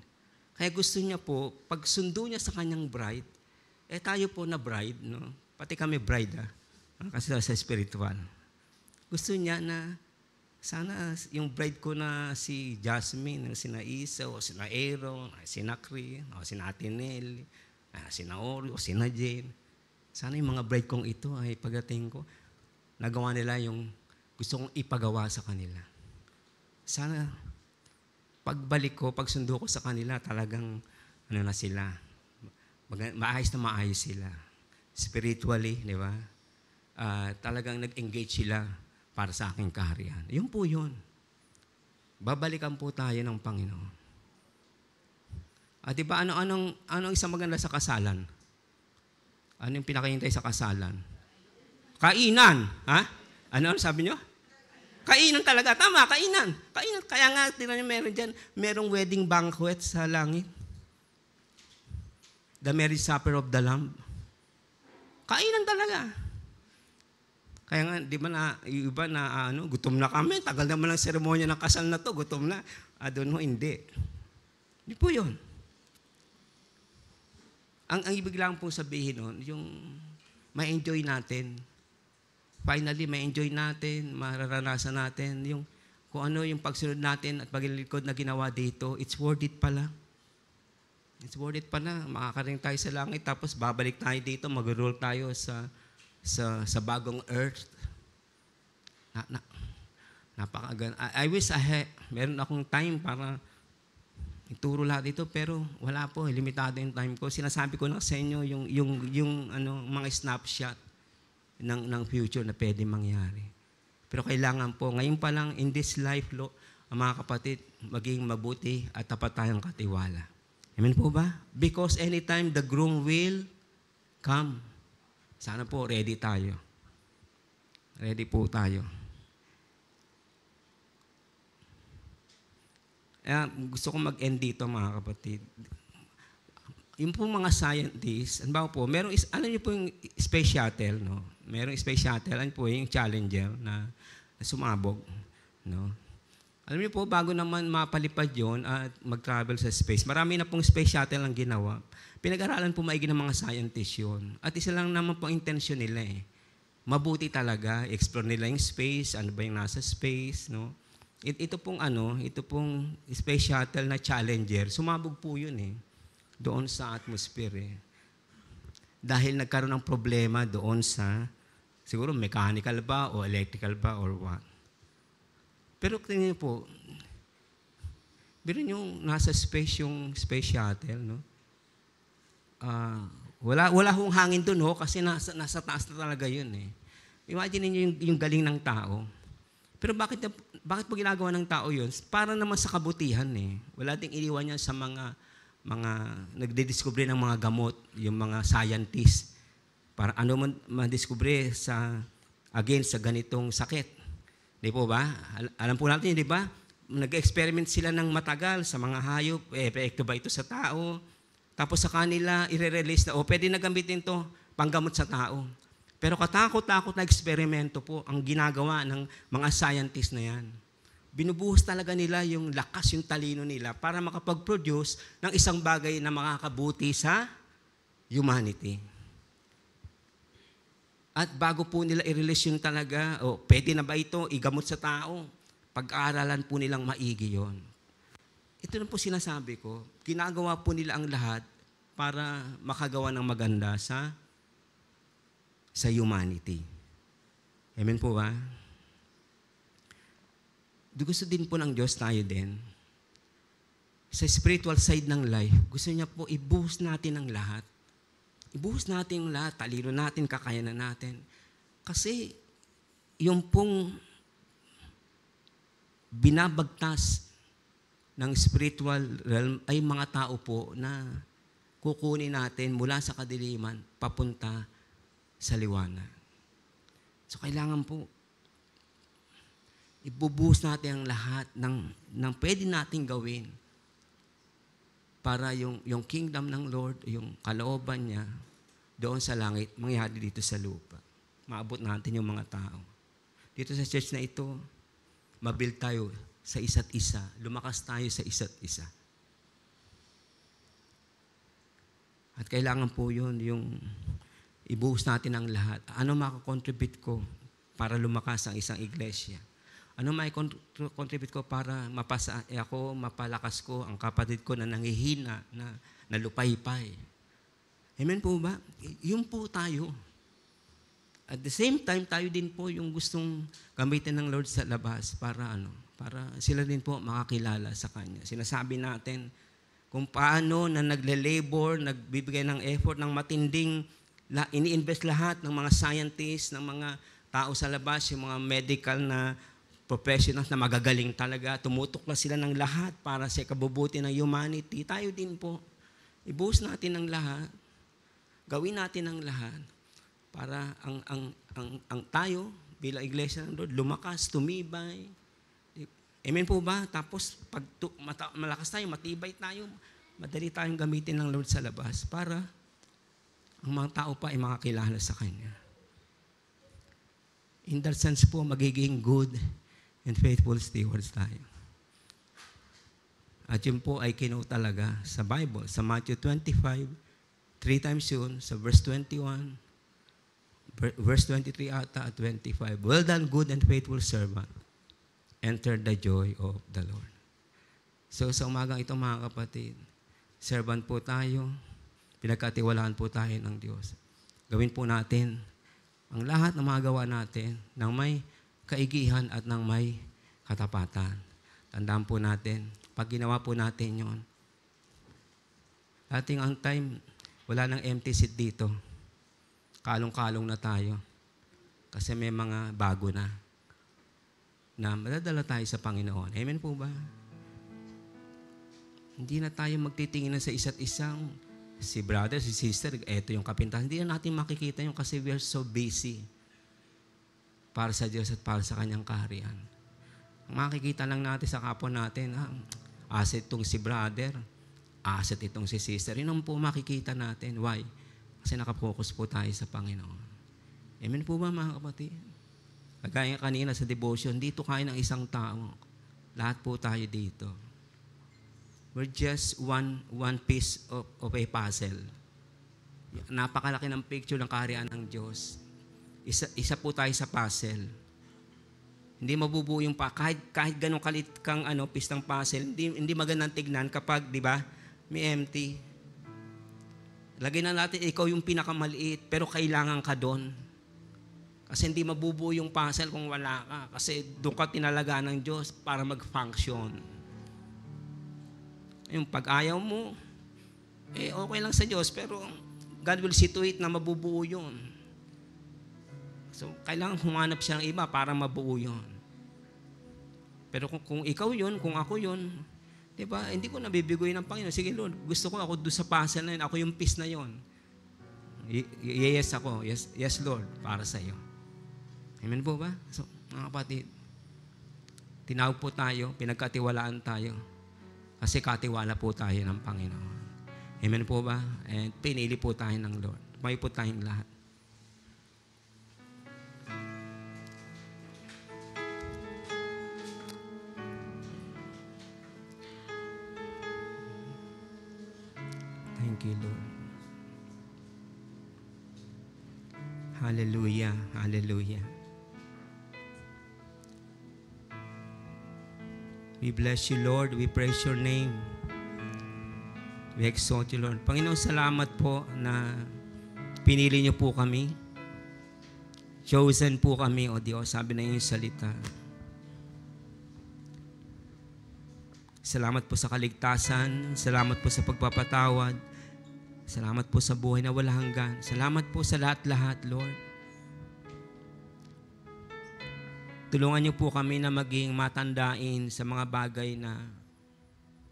Kaya gusto niya po, pag sundo niya sa kanyang bride, tayo po na bride, no? Pati kami bride, kasi sa spiritual. Gusto niya na, sana yung bride ko na si Jasmine, si Naisa, o si Naero, si Nakri, o si Natinel, si Naori, o si Jane. Sana yung mga bride kong ito ay pagdating ko, nagawa nila yung gusto kong ipagawa sa kanila. Sana, pagbalik ko, pagsundo ko sa kanila, talagang na sila. Maayos sila. Spiritually, di ba? Talagang nag-engage sila para sa aking kaharian. Yun po yun. Babalikan po tayo ng Panginoon. At di ba, anong isang maganda sa kasalan? Ano yung pinakahintay sa kasalan? Kainan. Ha? Ano sabi nyo? Kainan talaga. Tama, kainan. Kaya nga, tingnan nyo meron dyan, merong wedding banquet sa langit. The marriage supper of the Lamb. Kainan talaga. Kaya nga, di ba iba na gutom na kami. Tagal naman ang seremonya ng kasal na to. Gutom na. Doon mo, hindi. Hindi po yun. Ang ibig lang po sabihin nun, yung ma-enjoy natin. Finally, ma-enjoy natin, mararanasan natin yung kung ano yung pagsunod natin at paglilingkod na ginawa dito. It's worth it pala. It's worth it pala. Makakaring tayo sa langit, tapos babalik tayo dito, mag-roll tayo sa bagong earth. Napakaganda. I wish meron akong time para ituro lahat ito, pero wala po, limitado yung time ko. Sinasabi ko na sa inyo yung mga snapshot ng future na pwede mangyari. Pero kailangan po, ngayon pa lang, in this life, mga kapatid, maging mabuti at tapat tayong katiwala. Amen po ba? Because anytime the groom will come, sana po ready tayo. Ready po tayo. Gusto ko mag-end dito, mga kapatid. Yung po mga scientists, ano ba po, alam niyo po yung space shuttle, no? Merong space shuttle, ano po yung Challenger na sumabog, no? Alam niyo po, bago naman mapalipad yun at mag-travel sa space, marami na pong space shuttle ang ginawa. Pinag-aralan po maigi ng mga scientists yun. At isa lang naman po ang intention nila eh. Mabuti talaga, explore nila yung space, ano ba yung nasa space, no? Ito pong space shuttle na Challenger, sumabog po yun eh, doon sa atmosphere eh. Dahil nagkaroon ng problema doon sa, siguro mechanical ba o electrical ba or what. Pero tingnan niyo po, yung nasa space yung space shuttle, no? Wala hong hangin doon, kasi nasa taas na talaga yun eh. Imagine niyo yung galing ng tao. Pero bakit po ginagawa ng tao yun? Para naman sa kabutihan eh. Wala ding iniwan niya sa mga nagdidiskubre ng mga gamot, yung mga scientists. Para ano man madiskubre sa ganitong sakit. Di po ba? Alam po natin, di ba? Nag-experiment sila ng matagal sa mga hayop. Epekto ba ito sa tao? Tapos sa kanila, i-release na, pwede na gamitin to panggamot sa tao. Pero katakot-takot na eksperimento po ang ginagawa ng mga scientists na yan. Binubuhos talaga nila yung lakas, yung talino nila para makapag-produce ng isang bagay na makakabuti sa humanity. At bago po nila i-release yung talaga, pwede na ba ito igamot sa tao? Pag-aaralan po nilang maigi yon. Ito na po sinasabi ko, ginagawa po nila ang lahat para makagawa ng maganda sa humanity. Amen po ba? Gusto din po ng Diyos tayo din. Sa spiritual side ng life, gusto niya po i-boost natin ang lahat. I-boost natin ang lahat, talino natin, kakayanan natin. Kasi yung pong binabagtas ng spiritual realm ay mga tao po na kukunin natin mula sa kadiliman papunta sa liwanag. So kailangan po ibubuhos natin ang lahat ng pwede nating gawin para yung kingdom ng Lord, yung kalooban niya doon sa langit, mangyari dito sa lupa. Maabot natin yung mga tao. Dito sa church na ito, mabuild tayo sa isa't isa. Lumakas tayo sa isa't isa. At kailangan po yun, yung ibuhos natin ang lahat. Ano makakontribute ko para lumakas ang isang iglesia? Ano makakontribute ko para mapalakas ko ang kapatid ko na nangihina, na lupaypay? Amen po ba? Yun po tayo. At the same time, tayo din po yung gustong gamitin ng Lord sa labas para sila din po makakilala sa Kanya. Sinasabi natin kung paano na nagle-labor, nagbibigay ng effort, ng matinding, ini-invest lahat ng mga scientists, ng mga tao sa labas, yung mga medical na professionals na magagaling talaga, tumutukla sila ng lahat para sa kabubuti ng humanity. Tayo din po, ibuhos natin ang lahat, gawin natin ang lahat para ang tayo bilang iglesia ng Lord lumakas, tumibay. Amen po ba? Tapos pag malakas tayo, matibay tayo, madali tayong gamitin ng Lord sa labas para ang mga tao pa ay makakilala sa Kanya. In that sense po, magiging good and faithful stewards tayo. At yun po ay kinote talaga sa Bible, sa Matthew 25, 3 times yun, sa verse 21, verse 23 ata at 25. Well done, good and faithful servant. Enter the joy of the Lord. So sa umagang ito mga kapatid, servant po tayo, pinagkatiwalaan po tayo ng Diyos. Gawin po natin ang lahat ng mga gawa natin ng may kaigihan at ng may katapatan. Tandaan po natin, pag ginawa po natin yon, Dating ang time, wala nang empty seat dito. Kalong-kalong na tayo. Kasi may mga bago na madadala tayo sa Panginoon. Amen po ba? Hindi na tayo magtitingin sa isa't isang si brother, si sister, eto yung kapintahan. Hindi na natin makikita yung kasi we are so busy para sa Diyos at para sa Kanyang kaharian. Ang makikita lang natin sa kapwa natin, asset itong si brother, asset itong si sister. Yun ang po makikita natin. Why? Kasi nakapokus po tayo sa Panginoon. Amen po ba mga kapatid? Kagaya kanina sa devotion, dito kayo ng isang tao. Lahat po tayo dito. We're just one piece of a puzzle. Napakalaki ng picture ng kaharian ng Diyos. Isa po tayo sa puzzle. Hindi mabubuo yung kahit ganong kalit kang piece ng puzzle, hindi magandang tignan kapag, di ba, may empty. Lagay na natin, ikaw yung pinakamaliit, pero kailangan ka doon. Kasi hindi mabubuo yung puzzle kung wala ka. Kasi doon ka tinalaga ng Diyos para mag-function. Yung pag-ayaw mo, okay lang sa Diyos, pero God will see to it na mabubuo yun. So, kailangan humanap siya ng iba para mabuo yun. Pero kung ikaw yun, kung ako yun, di ba, hindi ko nabibigoy ng Panginoon. Sige Lord, gusto ko ako doon sa puzzle na yun, ako yung piece na yun. Yes ako, yes Lord, para sa iyo. Amen po ba? So, mga kapatid, tinawag po tayo, pinagkatiwalaan tayo. Kasi katiwala po tayo ng Panginoon. Amen po ba? And pinili po tayo ng Lord. May po tayong lahat. Thank you, Lord. Hallelujah. Hallelujah. We bless you, Lord. We praise your name. We exalt you, Lord. Panginoon, salamat po na pinili niyo po kami. Chosen po kami, O Diyos, sabi na yung salita. Salamat po sa kaligtasan. Salamat po sa pagpapatawad. Salamat po sa buhay na wala hanggan. Salamat po sa lahat-lahat, Lord. Tulungan niyo po kami na maging matandain sa mga bagay na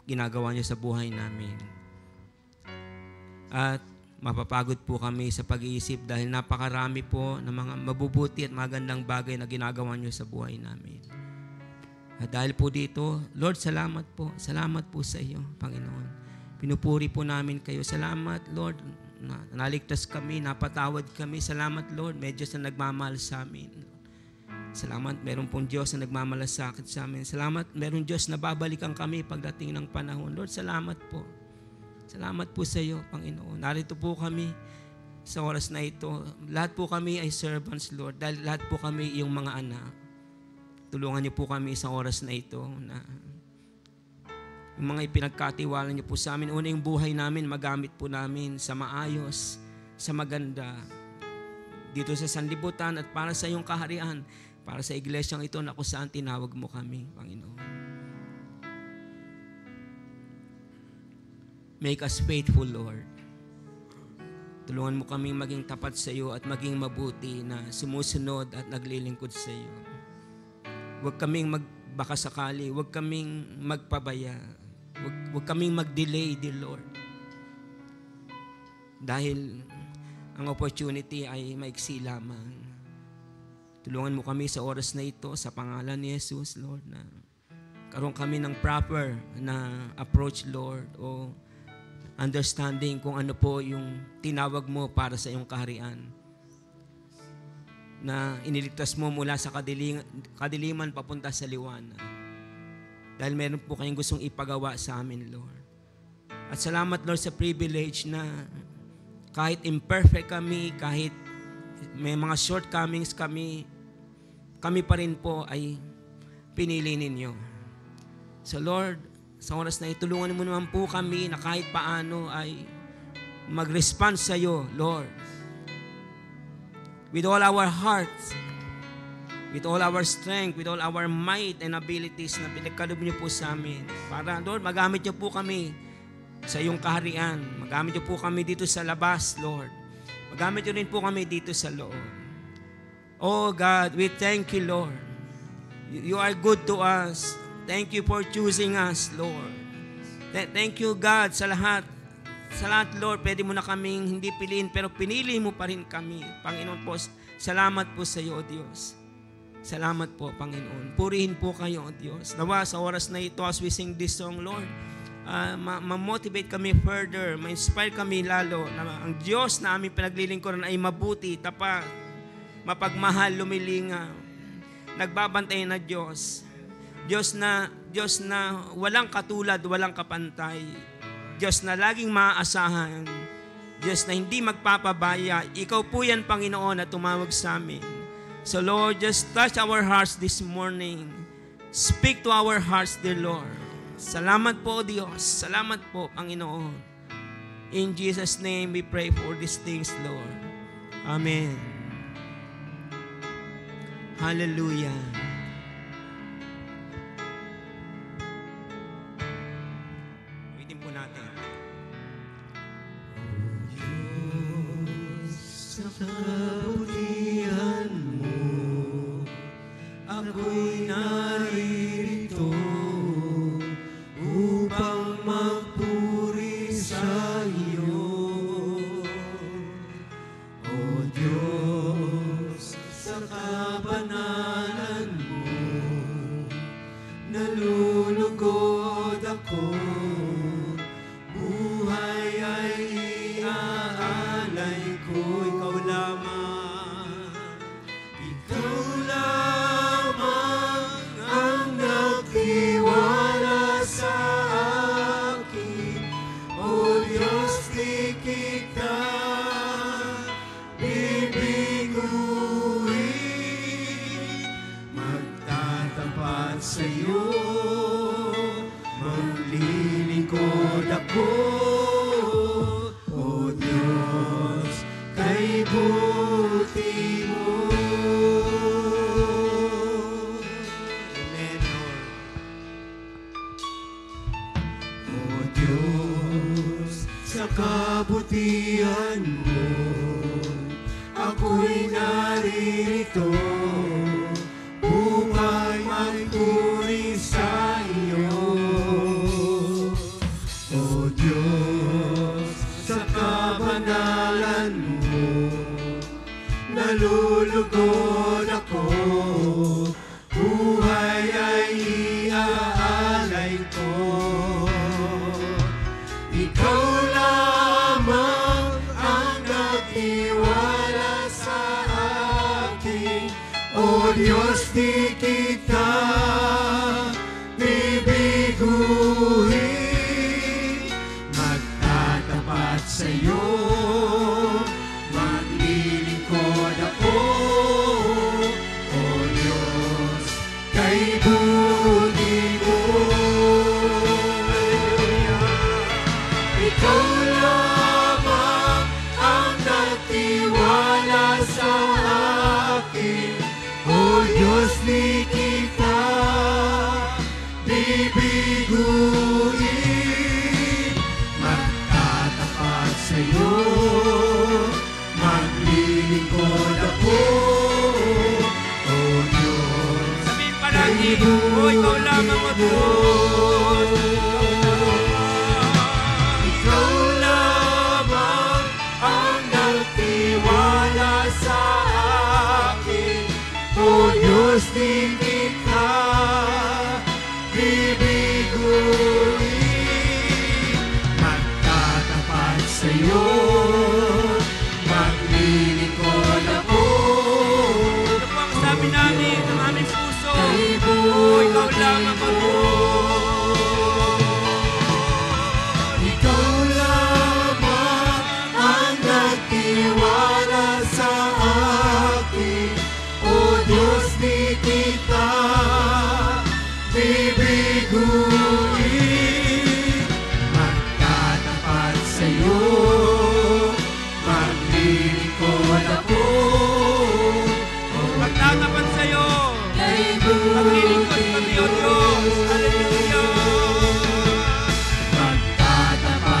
ginagawa niyo sa buhay namin. At mapapagod po kami sa pag-iisip dahil napakarami po ng mga mabubuti at magandang bagay na ginagawa niyo sa buhay namin. At dahil po dito, Lord, salamat po. Salamat po sa iyo, Panginoon. Pinupuri po namin kayo. Salamat, Lord, na naligtas kami, napatawad kami. Salamat, Lord, medyo na nagmamahal sa amin. Salamat, meron pong Diyos na nagmamalasakit sa amin. Salamat, meron Diyos na babalikan kami pagdating ng panahon. Lord, salamat po. Salamat po sa iyo, Panginoon. Narito po kami sa oras na ito. Lahat po kami ay servants, Lord. Dahil lahat po kami yung mga anak. Tulungan niyo po kami sa oras na ito na yung mga ipinagkatiwala niyo po sa amin. Una yung buhay namin, magamit po namin sa maayos, sa maganda. Dito sa sanlibutan at para sa iyong kaharian. Para sa iglesyang ito na kung saan tinawag mo kami, Panginoon. Make us faithful, Lord. Tulungan mo kaming maging tapat sa iyo at maging mabuti na sumusunod at naglilingkod sa iyo. Huwag kaming magbaka sakali, huwag kaming magpabaya, huwag kaming mag-delay, dear Lord. Dahil ang opportunity ay maiksi lamang. Tulungan mo kami sa oras na ito sa pangalan ni Jesus, Lord, na karoon kami ng proper na approach, Lord, o understanding kung ano po yung tinawag mo para sa iyong kaharian. Na iniligtas mo mula sa kadiliman papunta sa liwanag. Dahil meron po kayong gustong ipagawa sa amin, Lord. At salamat, Lord, sa privilege na kahit imperfect kami, kahit may mga shortcomings kami pa rin po ay pinili ninyo. So Lord, sa oras na itulungan mo naman po kami na kahit paano ay mag-respond sa iyo, Lord. With all our hearts, with all our strength, with all our might and abilities na pinagkaloob niyo po sa amin. Para, Lord, magamit niyo po kami sa iyong kaharian. Magamit niyo po kami dito sa labas, Lord. Magamit niyo rin po kami dito sa loob. Oh God, we thank you, Lord. You are good to us. Thank you for choosing us, Lord. Thank you, God, sa lahat. Sa lahat, Lord, pwede mo na kaming hindi piliin, pero pinili mo pa rin kami. Panginoon po, salamat po sa iyo, O Diyos. Salamat po, Panginoon. Purihin po kayo, O Diyos. Nawa sa oras na ito, as we sing this song, Lord, ma-motivate kami further, ma-inspire kami lalo na ang Diyos na aming pinaglilingkuran ay mabuti, tapat, mapagmahal, lumilingaw, nagbabantay na Diyos. Diyos na walang katulad, walang kapantay. Diyos na laging maaasahan. Diyos na hindi magpapabaya. Ikaw po yan, Panginoon, na tumawag sa amin. So Lord, just touch our hearts this morning. Speak to our hearts, dear Lord. Salamat po, Diyos. Salamat po, Panginoon. In Jesus' name, we pray for these things, Lord. Amen. Hallelujah. Ulitin po natin. Sa kabutihan mo, ako'y naririto upang magpuri sa iyo. O Diyos, sa kabanalan mo, nalulugod ako. Buhay ay iaalay ko, ikaw lamang. Ikaw lamang ang nagtiwala sa akin. O Diyos, di kita bibiguin. Magtatapat sa iyo, maglilingkod ako. O Diyos, kay buti mo. Amen, Lord. O Diyos, sa kabutihan mo, ako'y naririto upang magpuri sa iyo. O Diyos, sa kabanalan mo, nalulugod ako. Buhay ay iaalay ko. Ikaw lamang ang nagtiwala sa akin. O Diyos, di kita bibiguin. Magtatapat sa iyo, maglilingkod ako. O Diyos, kay buti mo. Ikaw lamang ang nagtiwala sa akin. O Diyos, di kita bibiguin. Magtatapat sa iyo, maglilingkod ako. O Diyos, Sabihin palagi, o ikaw lamang, O Diyos. ikaw lamang ang nagtiwala sa akin. O Diyos, di kita bibiguin. Magtatapat sa iyo, maglilingkod ako. Ito po ang sabi namin ng aming puso. Kay O ikaw buti lamang, O mo. Diyos. Ikaw lamang ang nagtiwala sa akin. O Diyos, di kita bibiguin. Magtatapat sa iyo, maglilingkod ako. Magtatapat sa iyo. Kay Maglilingkod kami, O Diyos. Hallelujah. magtatapat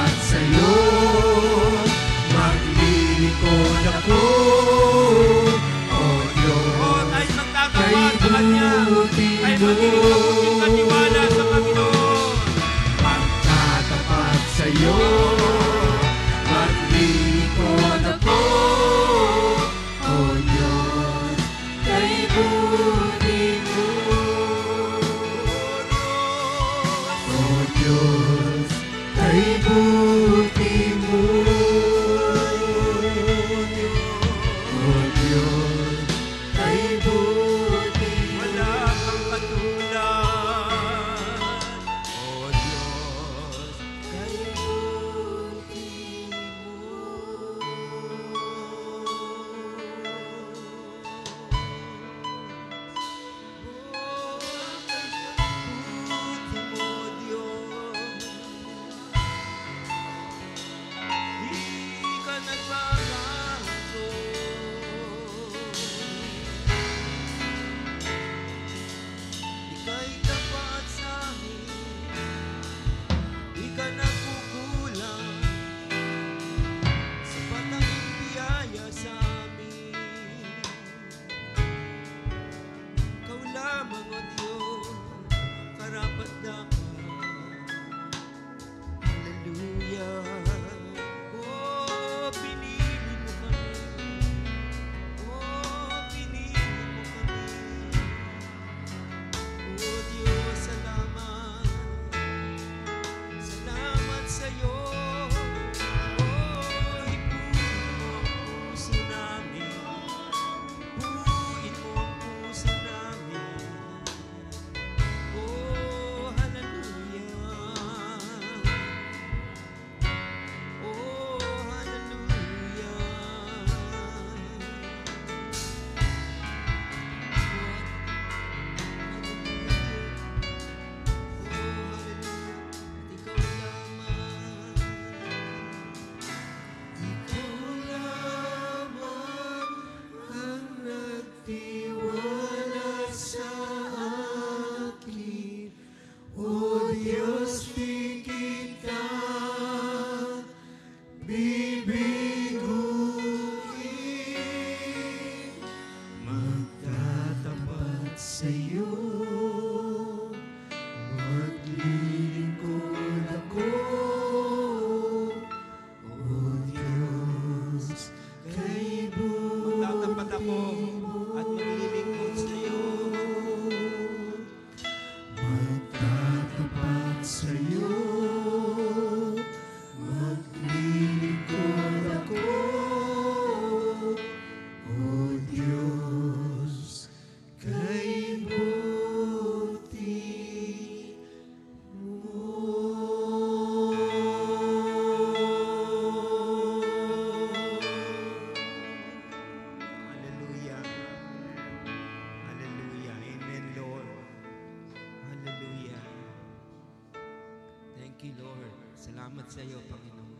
sa iyo, Panginoon.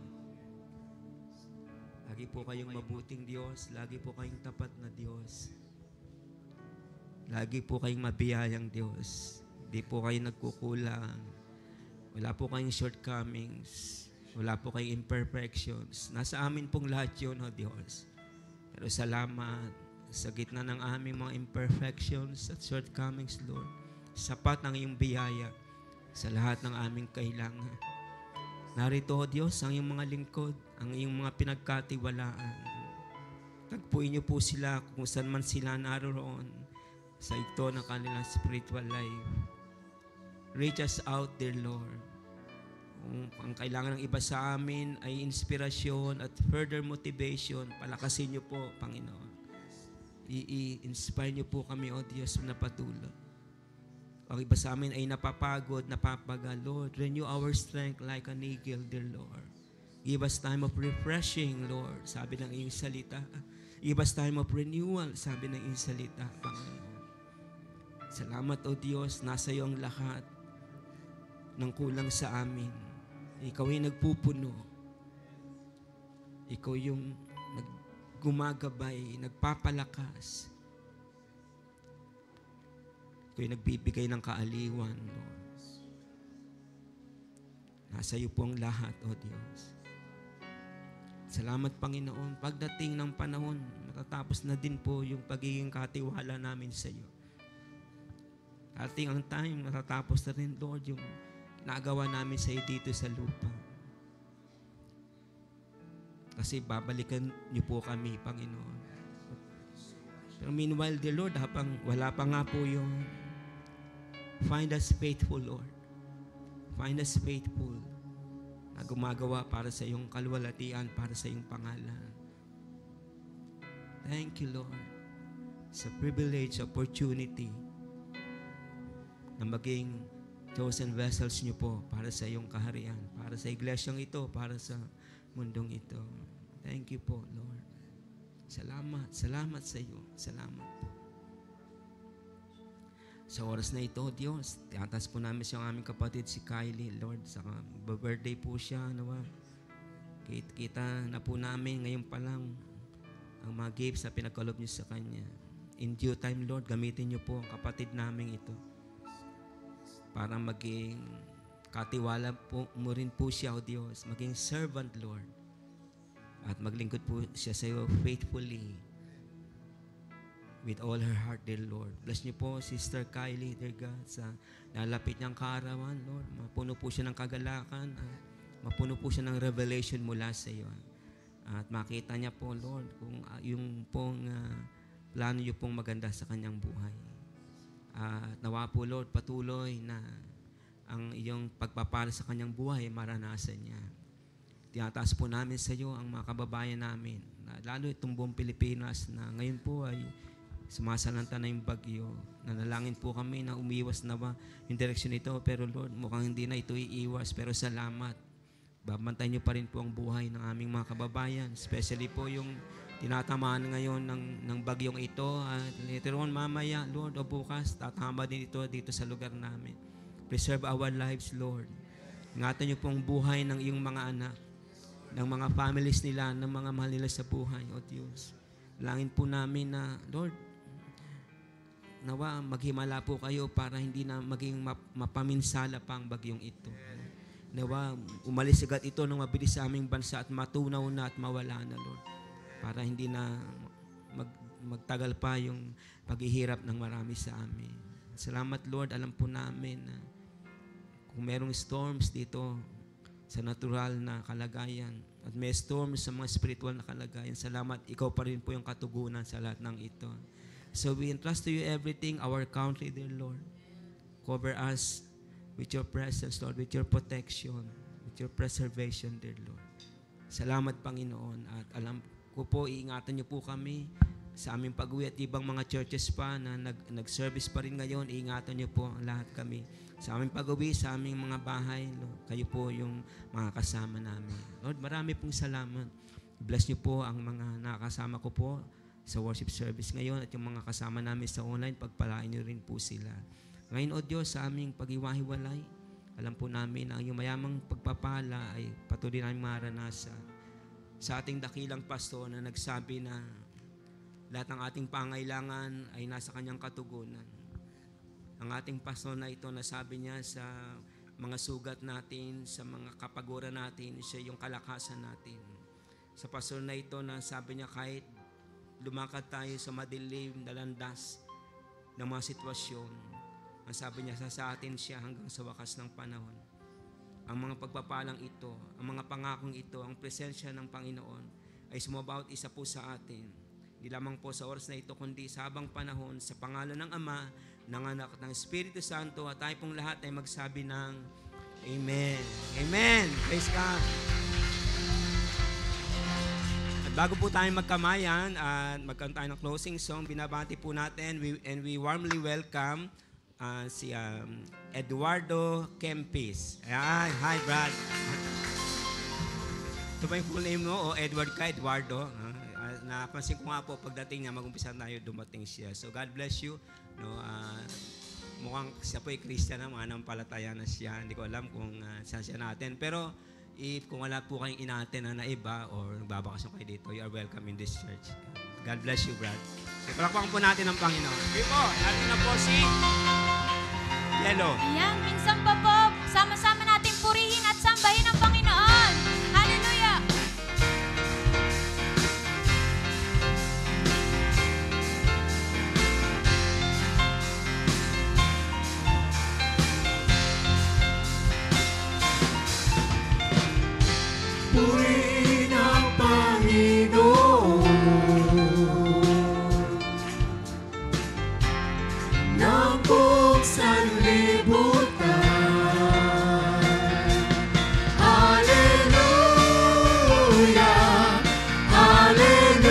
Lagi po kayong mabuting Diyos. Lagi po kayong tapat na Diyos. Lagi po kayong mabiyayang Diyos. Hindi po kayo nagkukulang. Wala po kayong shortcomings. Wala po kayong imperfections. Nasa amin pong lahat yun, o Diyos. Pero salamat sa gitna ng aming mga imperfections at shortcomings, Lord. Sapat ang iyong biyaya sa lahat ng aming kailangan. Narito, O Diyos, ang iyong mga lingkod, ang iyong mga pinagkatiwalaan. Tagpuin niyo po sila kung saan man sila naroon sa ito ng kanilang spiritual life. Reach us out, dear Lord. Kung ang kailangan ng iba sa amin ay inspirasyon at further motivation, palakasin niyo po, Panginoon. I-inspire niyo po kami, O Diyos, na patuloy. Ang iba sa amin ay napapagod, napapaga, Lord. Renew our strength like an eagle, dear Lord. Give us time of refreshing, Lord, sabi ng iyong salita. Give us time of renewal, sabi ng iyong salita, Panginoon. Salamat, O Diyos, nasa iyo ang lahat ng kulang sa amin. Ikaw ay nagpupuno. Ikaw yung gumagabay, nagpapalakas. Ikaw yung nagbibigay ng kaaliwan, Lord. Nasa iyo po ang lahat, O Diyos. Salamat, Panginoon. Pagdating ng panahon, matatapos na din po yung pagiging katiwala namin sa iyo. Ating ang time, matatapos na rin, Lord, yung nagawa namin sa iyo dito sa lupa. Kasi babalikan niyo po kami, Panginoon. Pero meanwhile, dear Lord, habang wala pa nga po yung find us faithful, Lord. Find us faithful na gumagawa para sa iyong kalwalatian, para sa iyong pangalan. Thank you, Lord, sa privilege, opportunity na maging chosen vessels niyo po para sa iyong kaharian, para sa iglesyang ito, para sa mundong ito. Thank you po, Lord. Salamat. Salamat sa iyo. Salamat po. Sa oras na ito, Diyos, tiyatas po namin siyang aming kapatid si Kylie, Lord. Saka birthday po siya, nawa. Kita na po namin ngayon pa lang ang mga gifts na pinagkalob niyo sa kanya. In due time, Lord, gamitin niyo po ang kapatid namin ito para maging katiwala po mo rin po siya, O Diyos, maging servant, Lord. At maglingkod po siya sa iyo faithfully with all her heart, dear Lord. Bless niyo po, Sister Kylie, dear God, sa nalapit niyang kaarawan, Lord. Mapuno po siya ng kagalakan, mapuno po siya ng revelation mula sa iyo. At makita niya po, Lord, kung yung pong plano niyo pong maganda sa kanyang buhay. At nawa po, Lord, patuloy na ang iyong pagpapala sa kanyang buhay, maranasan niya. Tinataas po namin sa iyo ang mga kababayan namin, lalo itong buong Pilipinas na ngayon po ay sumasalanta na yung bagyo. Nanalangin po kami na umiwas na ba yung direksyon ito, pero Lord, mukhang hindi na ito iiwas, pero salamat. Babantayan niyo pa rin po ang buhay ng aming mga kababayan, especially po yung tinatamaan ngayon ng bagyong ito. At later on, mamaya, Lord, o bukas, tatama din ito dito sa lugar namin. Preserve our lives, Lord. Ingatan niyo pong buhay ng iyong mga anak, ng mga families nila, ng mga mahal nila sa buhay, O Diyos. Langin po namin na, Lord, nawa maghimala po kayo para hindi na maging mapaminsala pa ang bagyong ito. Nawa umalis agad ito ng mabilis sa aming bansa at matunaw na at mawala na, Lord. Para hindi na magtagal pa yung paghihirap ng marami sa amin. Salamat, Lord. Alam po namin na kung merong storms dito sa natural na kalagayan at may storms sa mga spiritual na kalagayan, salamat, ikaw pa rin po yung katugunan sa lahat ng ito. So we entrust to you everything, our country, dear Lord. Cover us with your presence, Lord, with your protection, with your preservation, dear Lord. Salamat, Panginoon. At alam ko po, iingatan niyo po kami sa aming pag-uwi at ibang mga churches pa na nag-service pa rin ngayon. Iingatan niyo po ang lahat kami. Sa aming pag-uwi, sa aming mga bahay, Lord, kayo po yung mga kasama namin. Lord, marami pong salamat. Bless niyo po ang mga nakakasama ko po sa worship service ngayon at yung mga kasama namin sa online, pagpalain niyo rin po sila. Ngayon, O Diyos, sa aming pag-iwahiwalay, Alam po namin na ang iyong mayamang pagpapala ay patuloy namin maranasan. Sa ating dakilang pastor na nagsabi na lahat ng ating pangailangan ay nasa kanyang katugunan. Ang ating pastor na ito, nasabi niya sa mga sugat natin, sa mga kapaguran natin, siya yung kalakasan natin. Sa pastor na ito, nasabi niya kahit lumakad tayo sa madilim na landas ng mga sitwasyon, ang sabi niya, sa atin siya hanggang sa wakas ng panahon. Ang mga pagpapalang ito, ang mga pangakong ito, ang presensya ng Panginoon ay sumabawat isa po sa atin. Hindi lamang po sa oras na ito, kundi sa habang panahon, sa pangalan ng Ama, ng Anak, ng Espiritu Santo, at tayo pong lahat ay magsabi ng Amen. Amen. Praise God. At bago po tayo magkamayan at magkaroon tayo ng closing song, binabati po natin and we warmly welcome si Eduardo Kempis. Ayan, hi Brad. Ito ba yung full name mo? O Edward ka, Eduardo? Napansin ko nga po, pagdating niya, mag-umpisa tayo, dumating siya. So God bless you. No, mukhang siya po ay Christian na, manampalataya na siya. Hindi ko alam kung saan siya natin. Pero kung wala po kayong inatin na iba or nagbabakasyon kayo dito, you are welcome in this church. God bless you, Brad. Okay, palakpakan po natin ang Panginoon. Okay po, natin na po si Yelo. Ayan, minsan pa po, sama-sama natin purihin at sambahin ang Panginoon. Hallelujah! Purihin ang Panginoon ng buong sanlibutan. Hallelujah, hallelujah,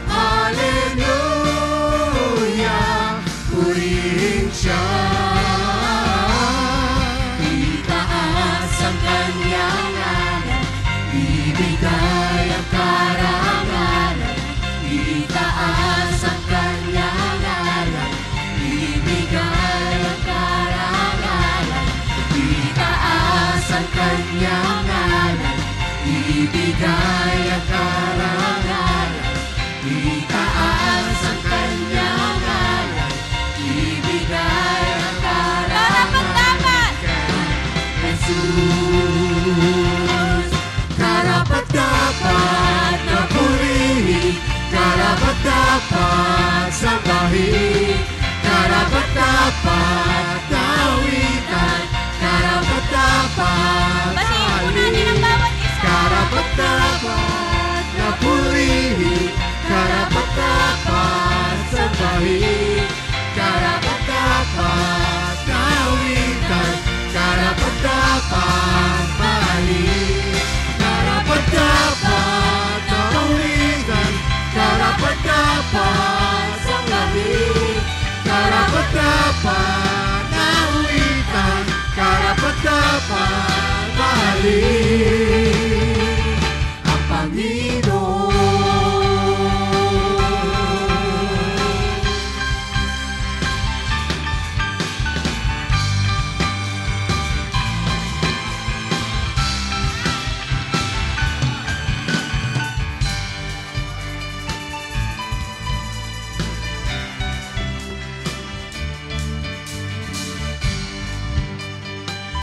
hallelujah. Purihin siya. Itaas ang kanyang ngalan, ibigay ang karangalan. Itaas ang kanyang ngalan, ibigay ang karangalan. Itaas ang kanyang ngalan, ibigay ang karangalan. Itaas ang kanyang ngalan, ibigay ang karangalan. Jesus, karapat-dapat na purihin, karapat-dapat sambahin, karapat-dapat